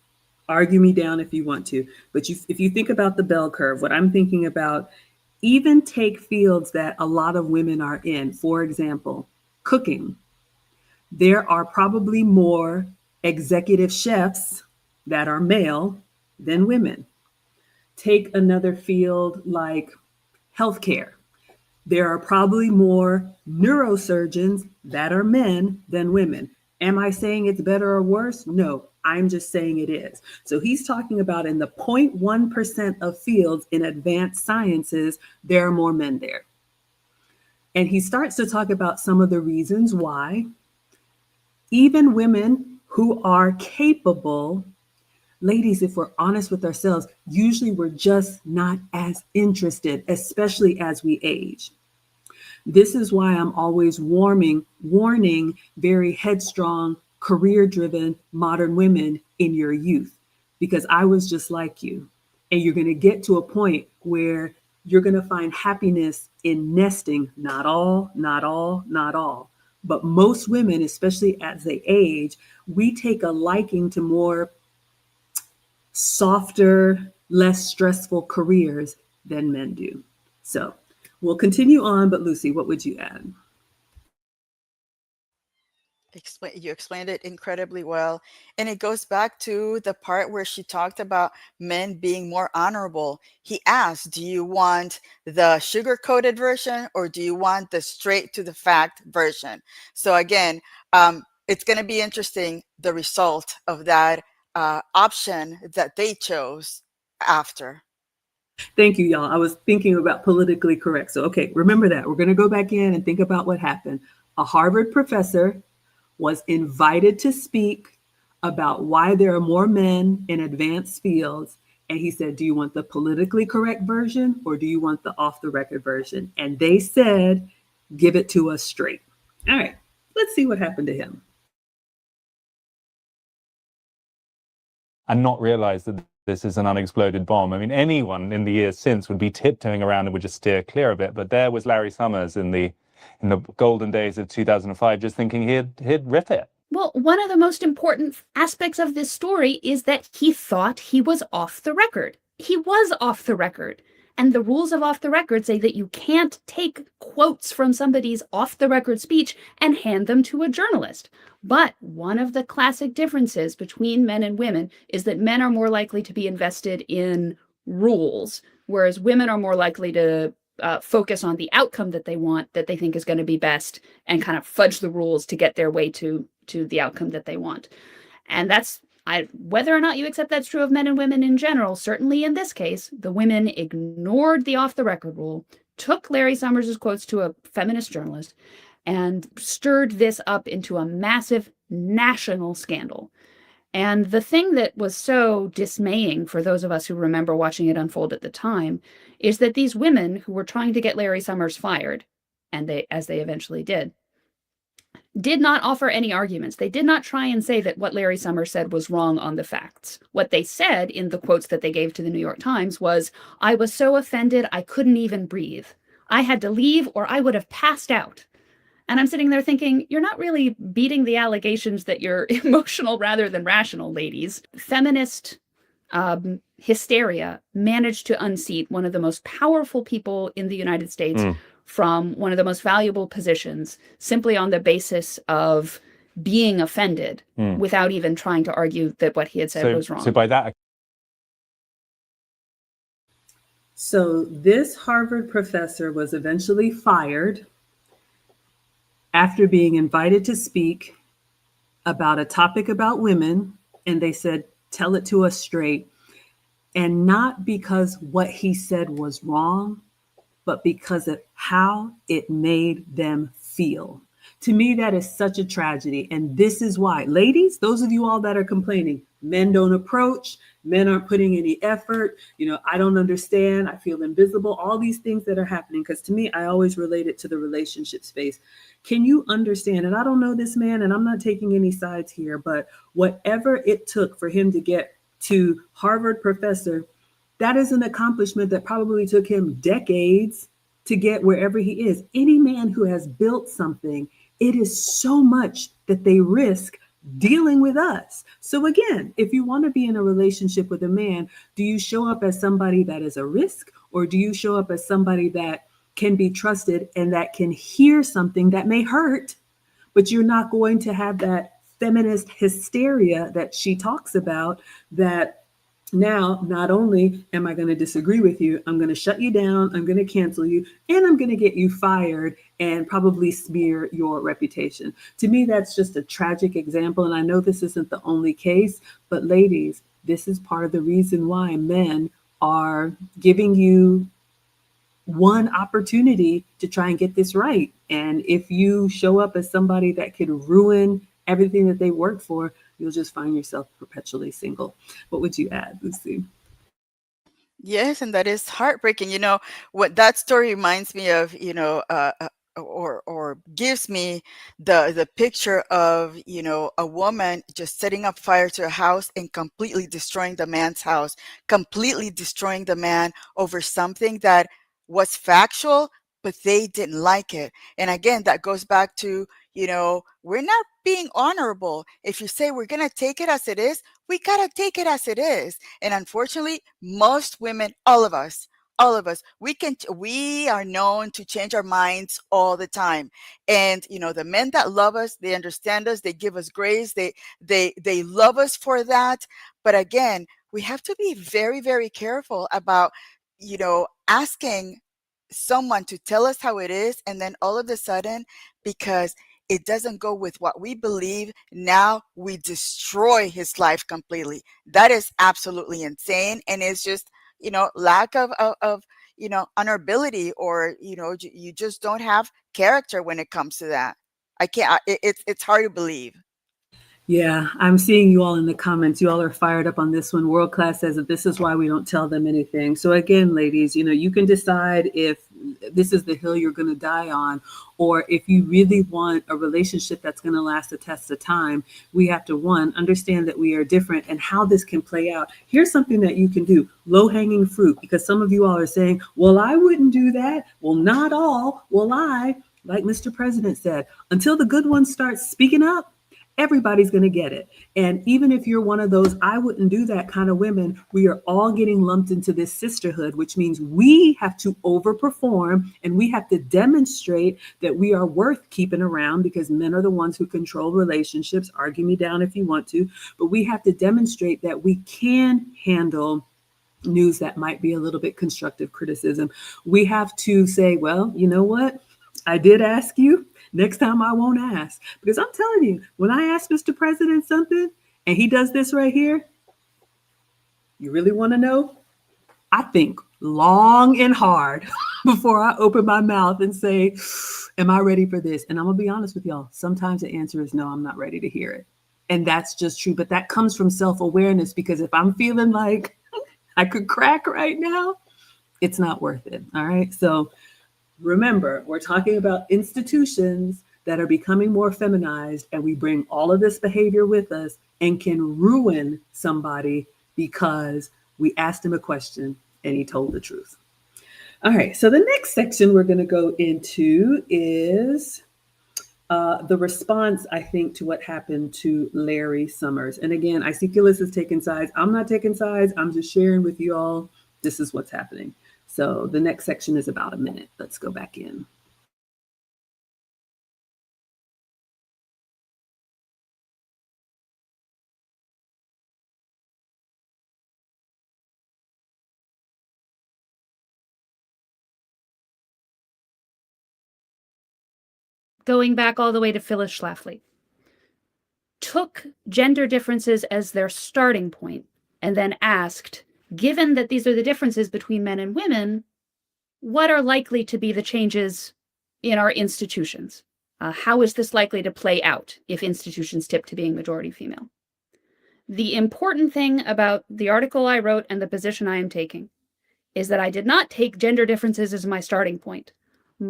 Argue me down if you want to, but if you think about the bell curve, what I'm thinking about, even take fields that a lot of women are in. For example, cooking. There are probably more executive chefs that are male than women. Take another field like healthcare. There are probably more neurosurgeons that are men than women. Am I saying it's better or worse? No, I'm just saying it is. So he's talking about in the 0.1% of fields in advanced sciences, there are more men there. And he starts to talk about some of the reasons why even women who are capable, ladies, if we're honest with ourselves, usually we're just not as interested, especially as we age. This is why I'm always warning very headstrong, career-driven modern women in your youth, because I was just like you. And you're going to get to a point where you're going to find happiness in nesting. Not all, but most women, especially as they age, we take a liking to more softer, less stressful careers than men do. So we'll continue on, but Lucy, what would you add?
You explained it incredibly well. And it goes back to the part where she talked about men being more honorable. He asked, do you want the sugar-coated version or do you want the straight to the fact version? So again, it's going to be interesting, the result of that option that they chose after.
Thank you, y'all. I was thinking about politically correct. So, okay, remember that. We're going to go back in and think about what happened. A Harvard professor was invited to speak about why there are more men in advanced fields. And he said, do you want the politically correct version or do you want the off the record version? And they said, give it to us straight. All right, let's see what happened to him.
And not realize that this is an unexploded bomb. I mean, anyone in the years since would be tiptoeing around and would just steer clear of it. But there was Larry Summers in the golden days of 2005, just thinking he'd riff it.
Well, one of the most important aspects of this story is that he thought he was off the record. He was off the record. And the rules of off the record say that you can't take quotes from somebody's off the record speech and hand them to a journalist. But one of the classic differences between men and women is that men are more likely to be invested in rules, whereas women are more likely to focus on the outcome that they want, that they think is going to be best, and kind of fudge the rules to get their way to the outcome that they want. And that's, whether or not you accept that's true of men and women in general, certainly in this case, the women ignored the off-the-record rule, took Larry Summers' quotes to a feminist journalist, and stirred this up into a massive national scandal. And the thing that was so dismaying for those of us who remember watching it unfold at the time is that these women who were trying to get Larry Summers fired, and as they eventually did not offer any arguments. They did not try and say that what Larry Summers said was wrong on the facts. What they said in the quotes that they gave to the New York Times was, I was so offended I couldn't even breathe. I had to leave or I would have passed out. And I'm sitting there thinking, you're not really beating the allegations that you're emotional rather than rational, ladies. Feminist hysteria managed to unseat one of the most powerful people in the United States from one of the most valuable positions simply on the basis of being offended without even trying to argue that what he had said was wrong.
So by that
So this Harvard professor was eventually fired after being invited to speak about a topic about women. And they said, tell it to us straight. And not because what he said was wrong, but because of how it made them feel. To me, that is such a tragedy. And this is why, ladies, those of you all that are complaining, men don't approach, men aren't putting any effort, I don't understand, I feel invisible, all these things that are happening. Because to me, I always relate it to the relationship space. Can you understand? And I don't know this man, and I'm not taking any sides here, but whatever it took for him to get to Harvard professor, that is an accomplishment that probably took him decades to get wherever he is. Any man who has built something, it is so much that they risk dealing with us. So again, if you want to be in a relationship with a man, do you show up as somebody that is a risk, or do you show up as somebody that can be trusted and that can hear something that may hurt, but you're not going to have that feminist hysteria that she talks about, that now, not only am I going to disagree with you, I'm going to shut you down, I'm going to cancel you, and I'm going to get you fired and probably smear your reputation. To me, that's just a tragic example. And I know this isn't the only case, but ladies, this is part of the reason why men are giving you one opportunity to try and get this right. And if you show up as somebody that could ruin everything that they work for, you'll just find yourself perpetually single. What would you add, Lucy?
Yes, and that is heartbreaking. What that story reminds me of, or gives me the picture of, a woman just setting up fire to a house and completely destroying the man's house, completely destroying the man over something that was factual, but they didn't like it. And again, that goes back to, we're not being honorable. If you say we're going to take it as it is, we got to take it as it is. And unfortunately, most women, all of us, we are known to change our minds all the time. And the men that love us, they understand us, they give us grace, they love us for that. But again, we have to be very, very careful about asking someone to tell us how it is, and then all of a sudden, because it doesn't go with what we believe, now we destroy his life completely. That is absolutely insane, and it's just lack of honorability, or you just don't have character when it comes to that. I can't it's hard to believe.
Yeah, I'm seeing you all in the comments. You all are fired up on this one. World Class says that this is why we don't tell them anything. So again, ladies, you can decide if this is the hill you're going to die on, or if you really want a relationship that's going to last the test of time. We have to, one, understand that we are different and how this can play out. Here's something that you can do, low hanging fruit, because some of you all are saying, well, I wouldn't do that. Well, not all. Well, like Mr. President said, until the good ones start speaking up, everybody's going to get it. And even if you're one of those I wouldn't do that kind of women, we are all getting lumped into this sisterhood, which means we have to overperform and we have to demonstrate that we are worth keeping around, because men are the ones who control relationships. Argue me down if you want to, but we have to demonstrate that we can handle news that might be a little bit constructive criticism. We have to say, well, you know what? I did ask you. Next time I won't ask. Because I'm telling you, when I ask Mr. President something and he does this right here, you really want to know? I think long and hard before I open my mouth and say, am I ready for this? And I'm going to be honest with y'all. Sometimes the answer is no, I'm not ready to hear it. And that's just true. But that comes from self-awareness, because if I'm feeling like I could crack right now, it's not worth it. All right. So remember, we're talking about institutions that are becoming more feminized, and we bring all of this behavior with us and can ruin somebody because we asked him a question and he told the truth. All right, so the next section we're going to go into is the response, I think, to what happened to Larry Summers. And again, I see Phyllis is taking sides. I'm not taking sides. I'm just sharing with you all. This is what's happening. So the next section is about a minute. Let's go back in.
going back all the way to Phyllis Schlafly, took gender differences as their starting point and then asked, given that these are the differences between men and women, what are likely to be the changes in our institutions? How is this likely to play out if institutions tip to being majority female? The important thing about the article I wrote and the position I am taking is that I did not take gender differences as my starting point.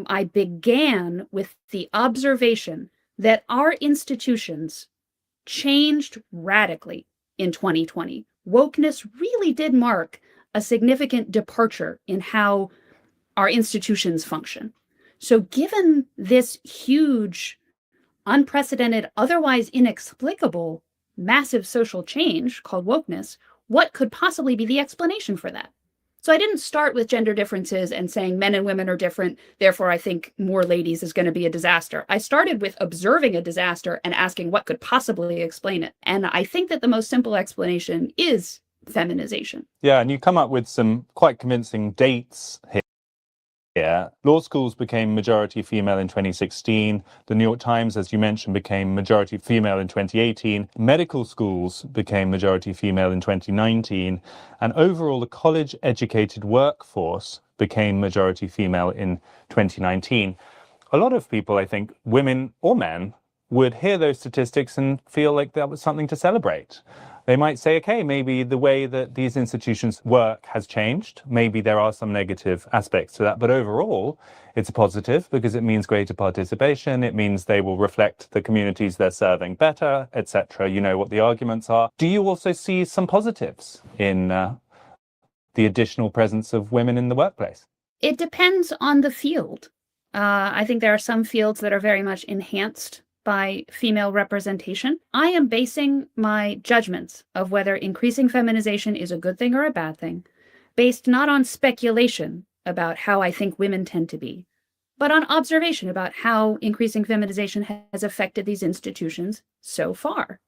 I began with the observation that our institutions changed radically in 2020. Wokeness really did mark a significant departure in how our institutions function. So given this huge, unprecedented, otherwise inexplicable, massive social change called wokeness, what could possibly be the explanation for that? So I didn't start with gender differences and saying men and women are different, therefore I think more ladies is going to be a disaster. I started with observing a disaster and asking what could possibly explain it. And I think that the most simple explanation is feminization.
Yeah, and you come up with some quite convincing dates here. Law schools became majority female in 2016. The New York Times, as you mentioned, became majority female in 2018. Medical schools became majority female in 2019. And overall, the college-educated workforce became majority female in 2019. A lot of people, I think, women or men, would hear those statistics and feel like that was something to celebrate. They might say, okay, maybe the way that these institutions work has changed. Maybe there are some negative aspects to that. But overall, it's a positive because it means greater participation. It means they will reflect the communities they're serving better, etc. You know what the arguments are. Do you also see some positives in the additional presence of women in the workplace?
It depends on the field. I think there are some fields that are very much enhanced by female representation. I am basing my judgments of whether increasing feminization is a good thing or a bad thing based not on speculation about how I think women tend to be, but on observation about how increasing feminization has affected these institutions so far.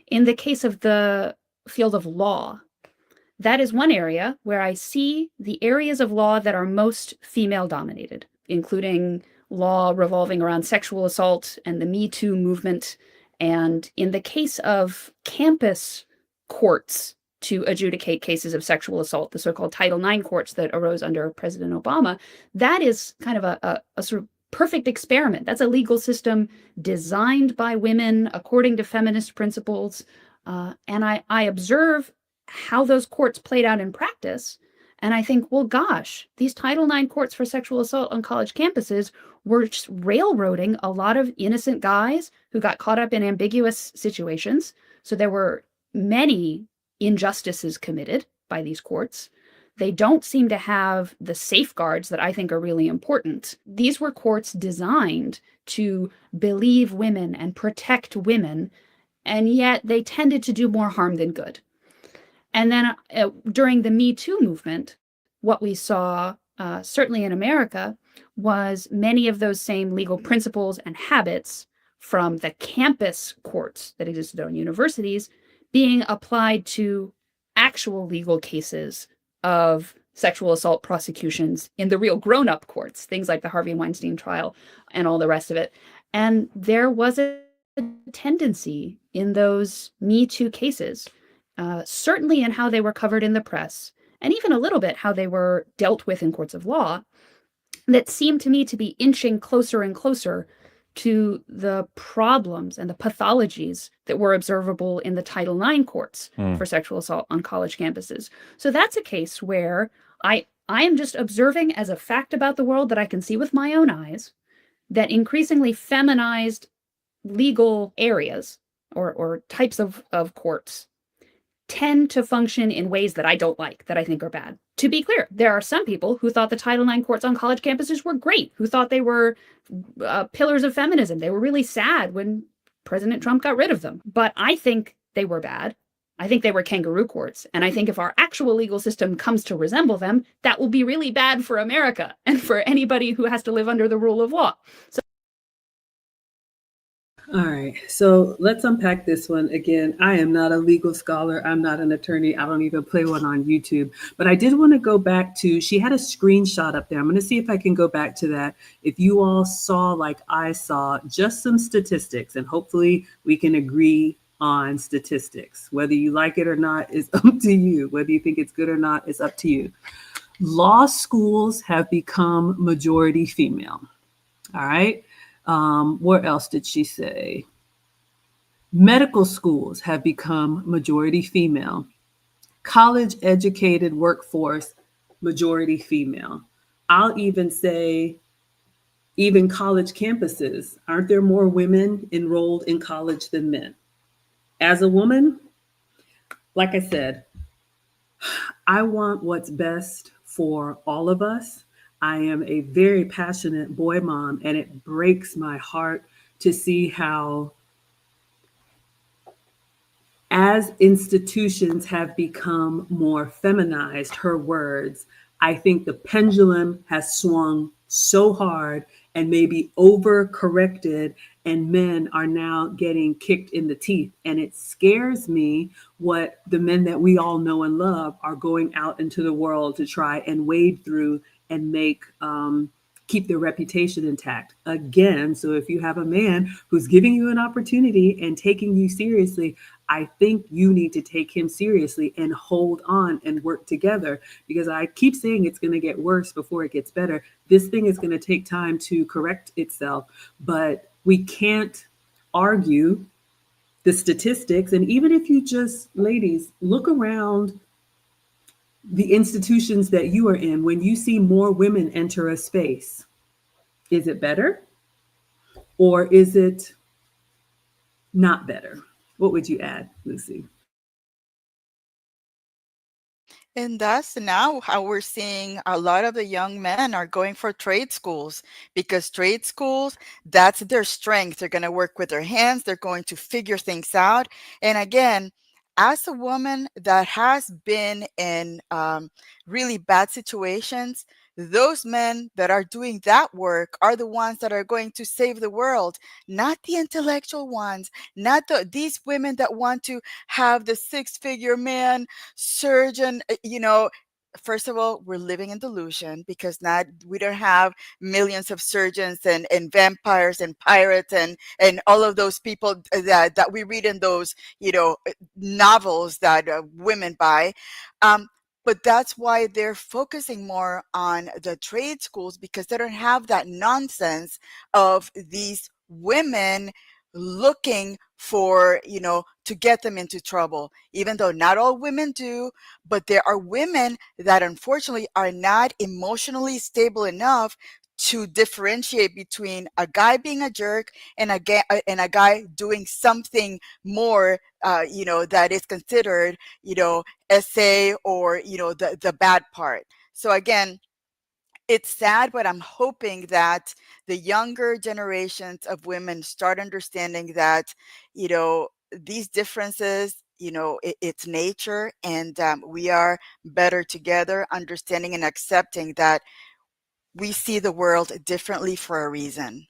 In the case of the field of law, that is one area where I see the areas of law that are most female dominated, including law revolving around sexual assault and the Me Too movement. And in the case of campus courts to adjudicate cases of sexual assault, the so-called Title IX courts that arose under President Obama, that is kind of a sort of perfect experiment. That's a legal system designed by women according to feminist principles. And I observe how those courts played out in practice. And I think, well, gosh, these Title IX courts for sexual assault on college campuses were just railroading a lot of innocent guys who got caught up in ambiguous situations. So there were many injustices committed by these courts. They don't seem to have the safeguards that I think are really important. These were courts designed to believe women and protect women, and yet they tended to do more harm than good. And then during the Me Too movement, what we saw, certainly in America, was many of those same legal principles and habits from the campus courts that existed on universities being applied to actual legal cases of sexual assault prosecutions in the real grown-up courts, things like the Harvey Weinstein trial and all the rest of it. And there was a tendency in those Me Too cases, certainly in how they were covered in the press, and even a little bit how they were dealt with in courts of law, that seemed to me to be inching closer and closer to the problems and the pathologies that were observable in the Title IX courts for sexual assault on college campuses. So that's a case where I am just observing as a fact about the world that I can see with my own eyes, that increasingly feminized legal areas or types of courts tend to function in ways that I don't like, that I think are bad. To be clear, there are some people who thought the Title IX courts on college campuses were great, who thought they were pillars of feminism. They were really sad when President Trump got rid of them. But I think they were bad. I think they were kangaroo courts. And I think if our actual legal system comes to resemble them, that will be really bad for America and for anybody who has to live under the rule of law. So
all right. right. So let's unpack this one. Again, I am not a legal scholar. I'm not an attorney. I don't even play one on YouTube. But I did want to go back to, she had a screenshot up there. I'm going to see if I can go back to that. If you all saw, like I saw, just some statistics, and hopefully we can agree on statistics. Whether you like it or not is up to you. Whether you think it's good or not is up to you. Law schools have become majority female. All right. What else did she say? Medical schools have become majority female. College educated workforce, majority female. I'll even say, even college campuses, aren't there more women enrolled in college than men? As a woman, like I said, I want what's best for all of us. I am a very passionate boy mom, and it breaks my heart to see how, as institutions have become more feminized, her words, I think the pendulum has swung so hard and maybe overcorrected, and men are now getting kicked in the teeth. And it scares me what the men that we all know and love are going out into the world to try and wade through and make keep their reputation intact again. So if you have a man who's giving you an opportunity and taking you seriously, I think you need to take him seriously and hold on and work together, because I keep saying it's going to get worse before it gets better. This thing is going to take time to correct itself, but we can't argue the statistics. And even if you just, ladies, look around the institutions that you are in, when you see more women enter a space, is it better or is it not better? What would you add, Lucy?
And that's now how we're seeing a lot of the young men are going for trade schools, because trade schools, that's their strength. They're going to work with their hands. They're going to figure things out. And again, as a woman that has been in really bad situations, those men that are doing that work are the ones that are going to save the world, not the intellectual ones, not these women that want to have the six-figure man surgeon. First of all, we're living in delusion, because not we don't have millions of surgeons and vampires and pirates and all of those people that we read in those novels that women buy. But that's why they're focusing more on the trade schools, because they don't have that nonsense of these women looking for, to get them into trouble, even though not all women do. But there are women that unfortunately are not emotionally stable enough to differentiate between a guy being a jerk and a guy doing something more, that is considered, essay, or, the bad part. So again, it's sad, but I'm hoping that the younger generations of women start understanding that, these differences, it's nature, and we are better together, understanding and accepting that we see the world differently for a reason.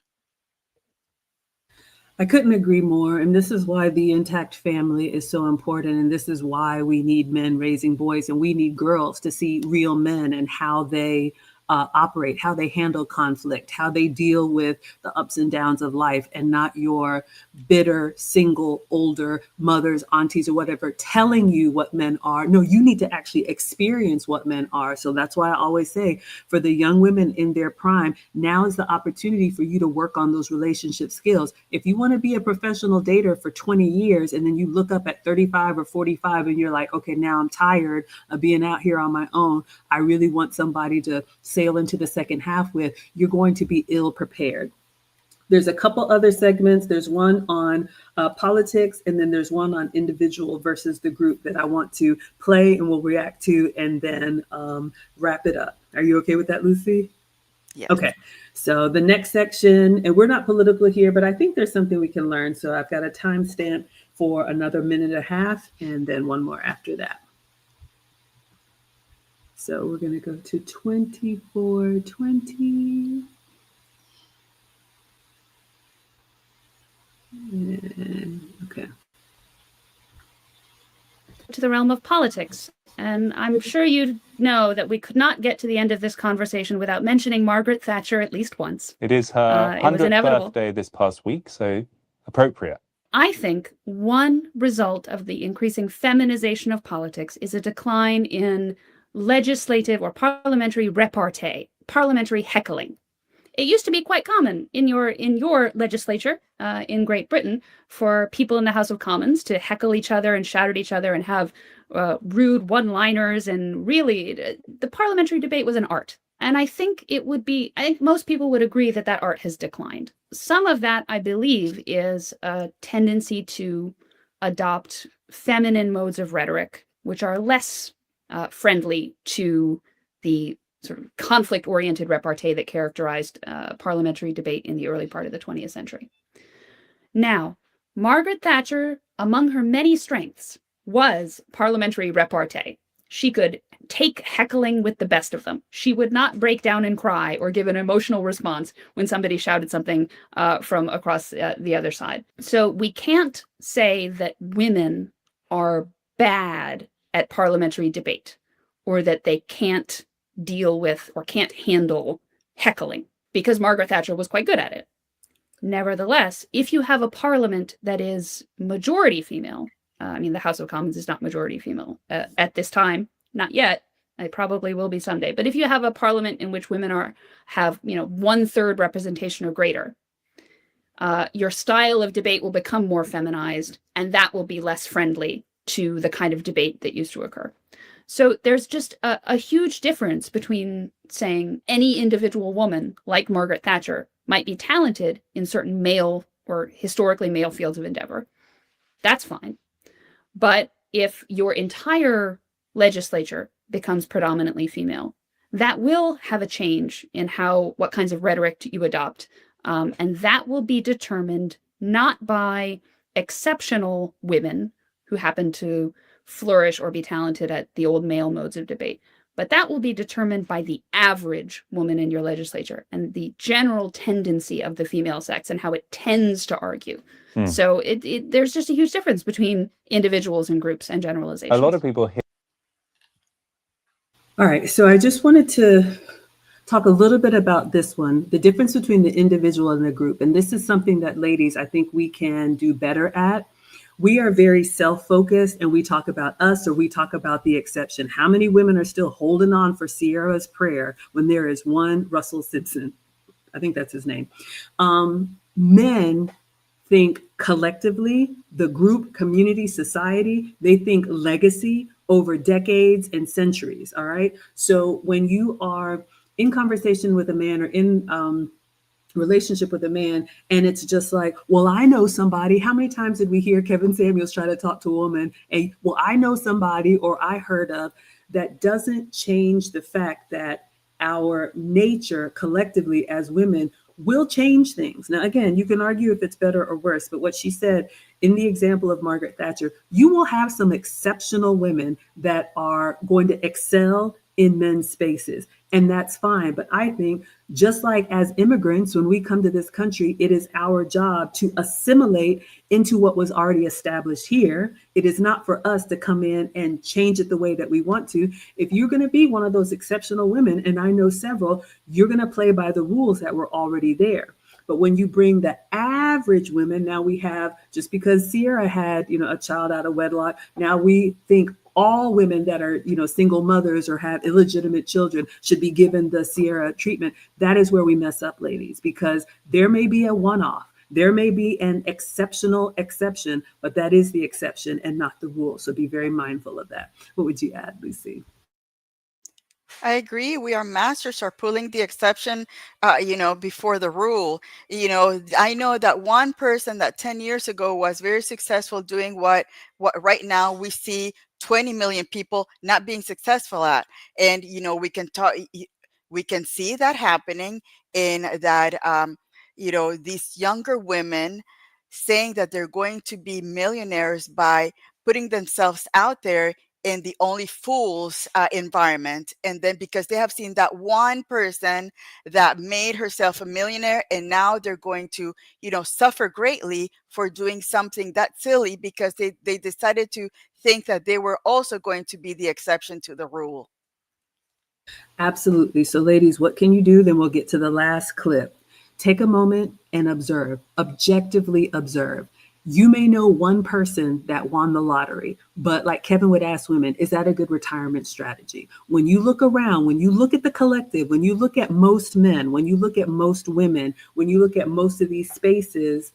I couldn't agree more. And this is why the intact family is so important. And this is why we need men raising boys, and we need girls to see real men and how they operate, how they handle conflict, how they deal with the ups and downs of life, and not your bitter, single, older mothers, aunties, or whatever telling you what men are. No, you need to actually experience what men are. So that's why I always say, for the young women in their prime, now is the opportunity for you to work on those relationship skills. If you want to be a professional dater for 20 years and then you look up at 35 or 45 and you're like, okay, now I'm tired of being out here on my own, I really want somebody to sail into the second half with, you're going to be ill prepared. There's a couple other segments. There's one on politics, and then there's one on individual versus the group that I want to play and we'll react to, and then wrap it up. Are you okay with that, Lucy?
Yes.
Okay. So the next section, and we're not political here, but I think there's something we can learn. So I've got a timestamp for another minute and a half, and then one more after that. So we're going to go to 2420. Okay.
To the realm of politics. And I'm sure you know that we could not get to the end of this conversation without mentioning Margaret Thatcher at least once.
It is her
It was
100th
inevitable.
birthday this past week, so appropriate.
I think one result of the increasing feminization of politics is a decline in legislative or parliamentary repartee, parliamentary heckling. It used to be quite common in your legislature in Great Britain for people in the House of Commons to heckle each other and shout at each other and have rude one-liners. And really, the parliamentary debate was an art. And I think most people would agree that that art has declined. Some of that, I believe, is a tendency to adopt feminine modes of rhetoric, which are less friendly to the sort of conflict-oriented repartee that characterized parliamentary debate in the early part of the 20th century. Now, Margaret Thatcher, among her many strengths, was parliamentary repartee. She could take heckling with the best of them. She would not break down and cry or give an emotional response when somebody shouted something from across the other side. So we can't say that women are bad at parliamentary debate or that they can't deal with or can't handle heckling, because Margaret Thatcher was quite good at it. Nevertheless, if you have a parliament that is majority female, the House of Commons is not majority female at this time, not yet. It probably will be someday. But if you have a parliament in which women have 1/3 representation or greater, your style of debate will become more feminized, and that will be less friendly to the kind of debate that used to occur. So there's just a huge difference between saying any individual woman, like Margaret Thatcher, might be talented in certain male or historically male fields of endeavor. That's fine. But if your entire legislature becomes predominantly female, that will have a change in what kinds of rhetoric you adopt. And that will be determined not by exceptional women who happen to flourish or be talented at the old male modes of debate, but that will be determined by the average woman in your legislature and the general tendency of the female sex and how it tends to argue. So there's just a huge difference between individuals and groups and generalizations.
A lot of people hear.
All right, so I just wanted to talk a little bit about this one, the difference between the individual and the group. And this is something that, ladies, I think we can do better at. We are very self-focused and we talk about us or we talk about the exception. How many women are still holding on for Sierra's prayer when there is one Russell Simpson? I think that's his name. Men think collectively, the group, community, society, they think legacy over decades and centuries. All right. So when you are in conversation with a man or in relationship with a man, and it's just like, well, I know somebody. How many times did we hear Kevin Samuels try to talk to a woman and, well, I know somebody or I heard of? That doesn't change the fact that our nature collectively as women will change things. Now, again, you can argue if it's better or worse, but what she said in the example of Margaret Thatcher, you will have some exceptional women that are going to excel in men's spaces. And that's fine. But I think just like as immigrants, when we come to this country, it is our job to assimilate into what was already established here. It is not for us to come in and change it the way that we want to. If you're going to be one of those exceptional women, and I know several, you're going to play by the rules that were already there. But when you bring the average women, now we have, just because Sierra had, a child out of wedlock, now we think all women that are, single mothers or have illegitimate children should be given the Sierra treatment. That is where we mess up, ladies, because there may be a one-off. There may be an exceptional exception, but that is the exception and not the rule. So be very mindful of that. What would you add, Lucy?
I agree. We are masters are pulling the exception, before the rule. I know that one person that 10 years ago was very successful doing what right now we see 20 million people not being successful at. And, we can see that happening in that, these younger women saying that they're going to be millionaires by putting themselves out there in the only fools environment. And then because they have seen that one person that made herself a millionaire, and now they're going to, suffer greatly for doing something that silly because they decided to think that they were also going to be the exception to the rule.
Absolutely. So, ladies, what can you do? Then we'll get to the last clip. Take a moment and observe, objectively observe. You may know one person that won the lottery, but like Kevin would ask women, is that a good retirement strategy? When you look around, when you look at the collective, when you look at most men, when you look at most women, when you look at most of these spaces,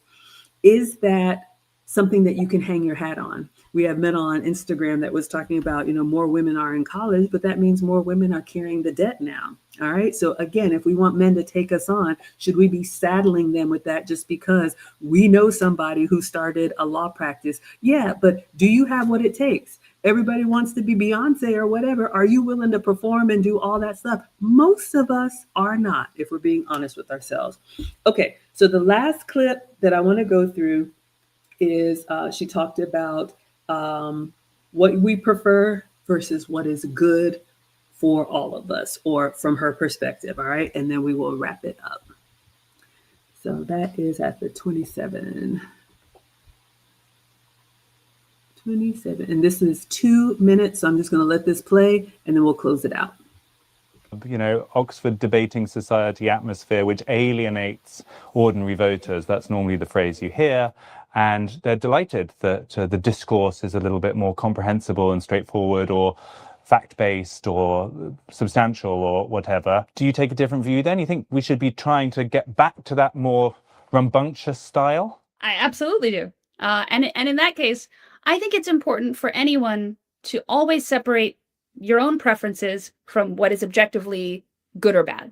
is that something that you can hang your hat on? We have men on Instagram that was talking about, more women are in college, but that means more women are carrying the debt now. All right. So again, if we want men to take us on, should we be saddling them with that just because we know somebody who started a law practice? Yeah, but do you have what it takes? Everybody wants to be Beyonce or whatever. Are you willing to perform and do all that stuff? Most of us are not, if we're being honest with ourselves. Okay. So the last clip that I want to go through is she talked about what we prefer versus what is good for all of us, or from her perspective. All right. And then we will wrap it up. So that is at the 27. And this is 2 minutes. So I'm just going to let this play and then we'll close it out.
Oxford debating society atmosphere, which alienates ordinary voters. That's normally the phrase you hear. And they're delighted that the discourse is a little bit more comprehensible and straightforward, or fact-based, or substantial, or whatever. Do you take a different view then? You think we should be trying to get back to that more rambunctious style?
I absolutely do. And in that case, I think it's important for anyone to always separate your own preferences from what is objectively good or bad.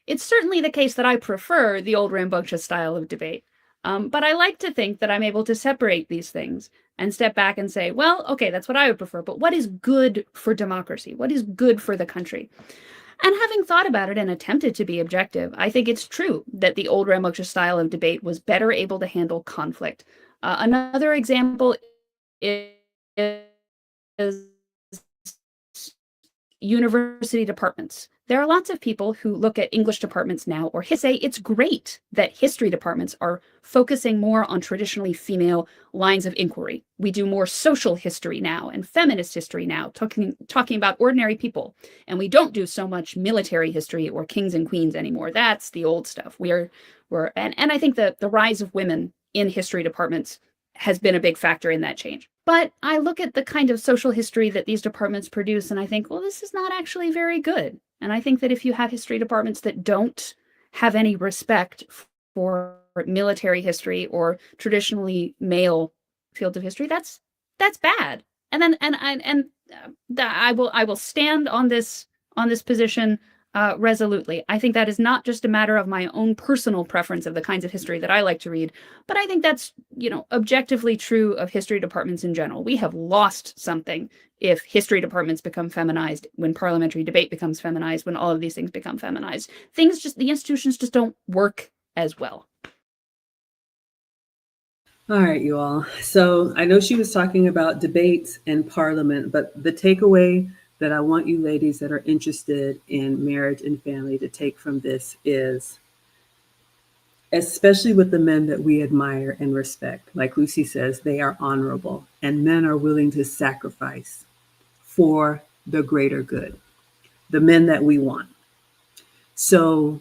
It's certainly the case that I prefer the old rambunctious style of debate. But I like to think that I'm able to separate these things and step back and say, well, okay, that's what I would prefer, but what is good for democracy? What is good for the country? And having thought about it and attempted to be objective, I think it's true that the old rambunctious style of debate was better able to handle conflict. Another example is university departments. There are lots of people who look at English departments now or say it's great that history departments are focusing more on traditionally female lines of inquiry. We do more social history now and feminist history now, talking about ordinary people. And we don't do so much military history or kings and queens anymore. That's the old stuff. And I think the rise of women in history departments has been a big factor in that change. But I look at the kind of social history that these departments produce and I think, well, this is not actually very good. And I think that if you have history departments that don't have any respect for military history or traditionally male fields of history, that's bad. And I will stand on this position resolutely. I think that is not just a matter of my own personal preference of the kinds of history that I like to read, but I think that's, objectively true of history departments in general. We have lost something if history departments become feminized, when parliamentary debate becomes feminized, when all of these things become feminized. The institutions just don't work as well.
All right, you all. So I know she was talking about debates and parliament, but the takeaway that I want you ladies that are interested in marriage and family to take from this is, especially with the men that we admire and respect, like Lucy says, they are honorable and men are willing to sacrifice for the greater good, the men that we want. So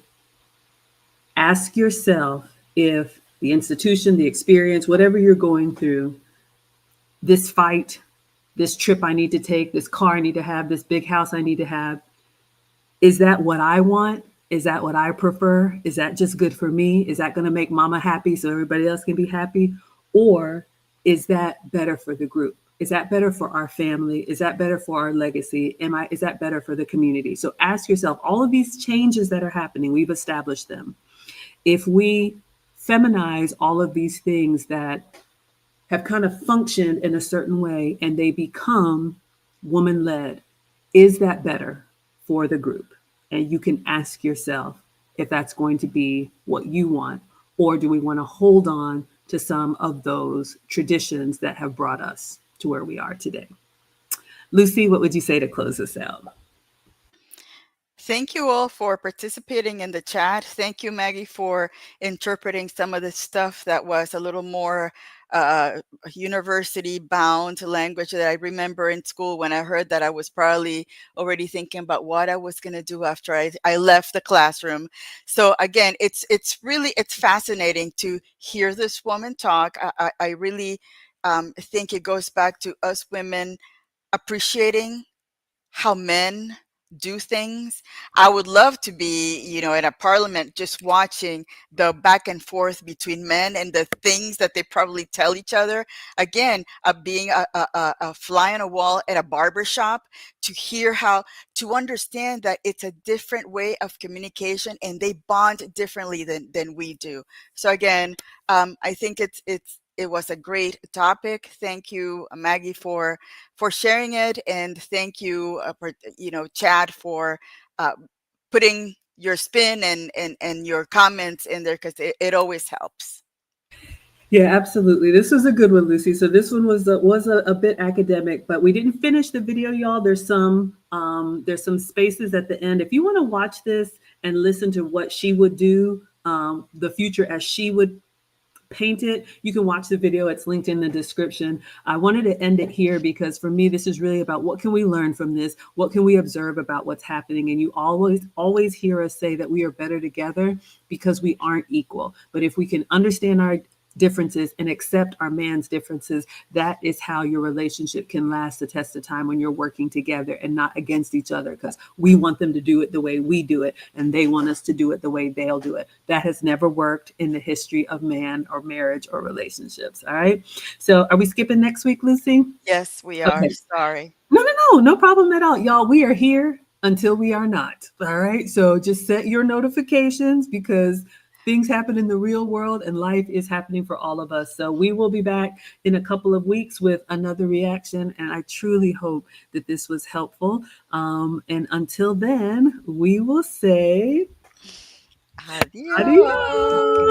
ask yourself if the institution, the experience, whatever you're going through, this fight, this trip I need to take, this car I need to have, this big house I need to have, is that what I want? Is that what I prefer? Is that just good for me? Is that going to make mama happy so everybody else can be happy? Or is that better for the group? Is that better for our family? Is that better for our legacy? Is that better for the community? So ask yourself, all of these changes that are happening, we've established them. If we feminize all of these things that have kind of functioned in a certain way and they become woman-led, is that better for the group? And you can ask yourself if that's going to be what you want, or do we want to hold on to some of those traditions that have brought us to where we are today? Lucy, what would you say to close us out?
Thank you all for participating in the chat. Thank you, Maggie, for interpreting some of the stuff that was a little more university bound language that I remember in school. When I heard that, I was probably already thinking about what I was going to do after I left the classroom. So again, it's fascinating to hear this woman talk. I really think it goes back to us women appreciating how men do things. I would love to be, in a parliament just watching the back and forth between men and the things that they probably tell each other. Again, being a fly on a wall at a barber shop, to hear how, to understand that it's a different way of communication and they bond differently than we do. So again, I think it was a great topic. Thank you, Maggie, for sharing it, and thank you, Chad, for uh, putting your spin and your comments in there, because it always helps.
Yeah, absolutely. This was a good one, Lucy. So this one was a bit academic, but we didn't finish the video, y'all. There's some spaces at the end. If you want to watch this and listen to what she would do, the future as she would paint it, you can watch the video. It's linked in the description. I wanted to end it here because for me, this is really about what can we learn from this? What can we observe about what's happening? And you always hear us say that we are better together because we aren't equal. But if we can understand our differences and accept our man's differences, that is how your relationship can last the test of time, when you're working together and not against each other, because we want them to do it the way we do it and they want us to do it the way they'll do it. That has never worked in the history of man or marriage or relationships. All right. So are we skipping next week, Lucy?
Yes, we are.
Okay.
Sorry.
No problem at all. Y'all, we are here until we are not. All right. So just set your notifications, because things happen in the real world and life is happening for all of us. So we will be back in a couple of weeks with another reaction. And I truly hope that this was helpful. And until then, we will say
Adios.
adios.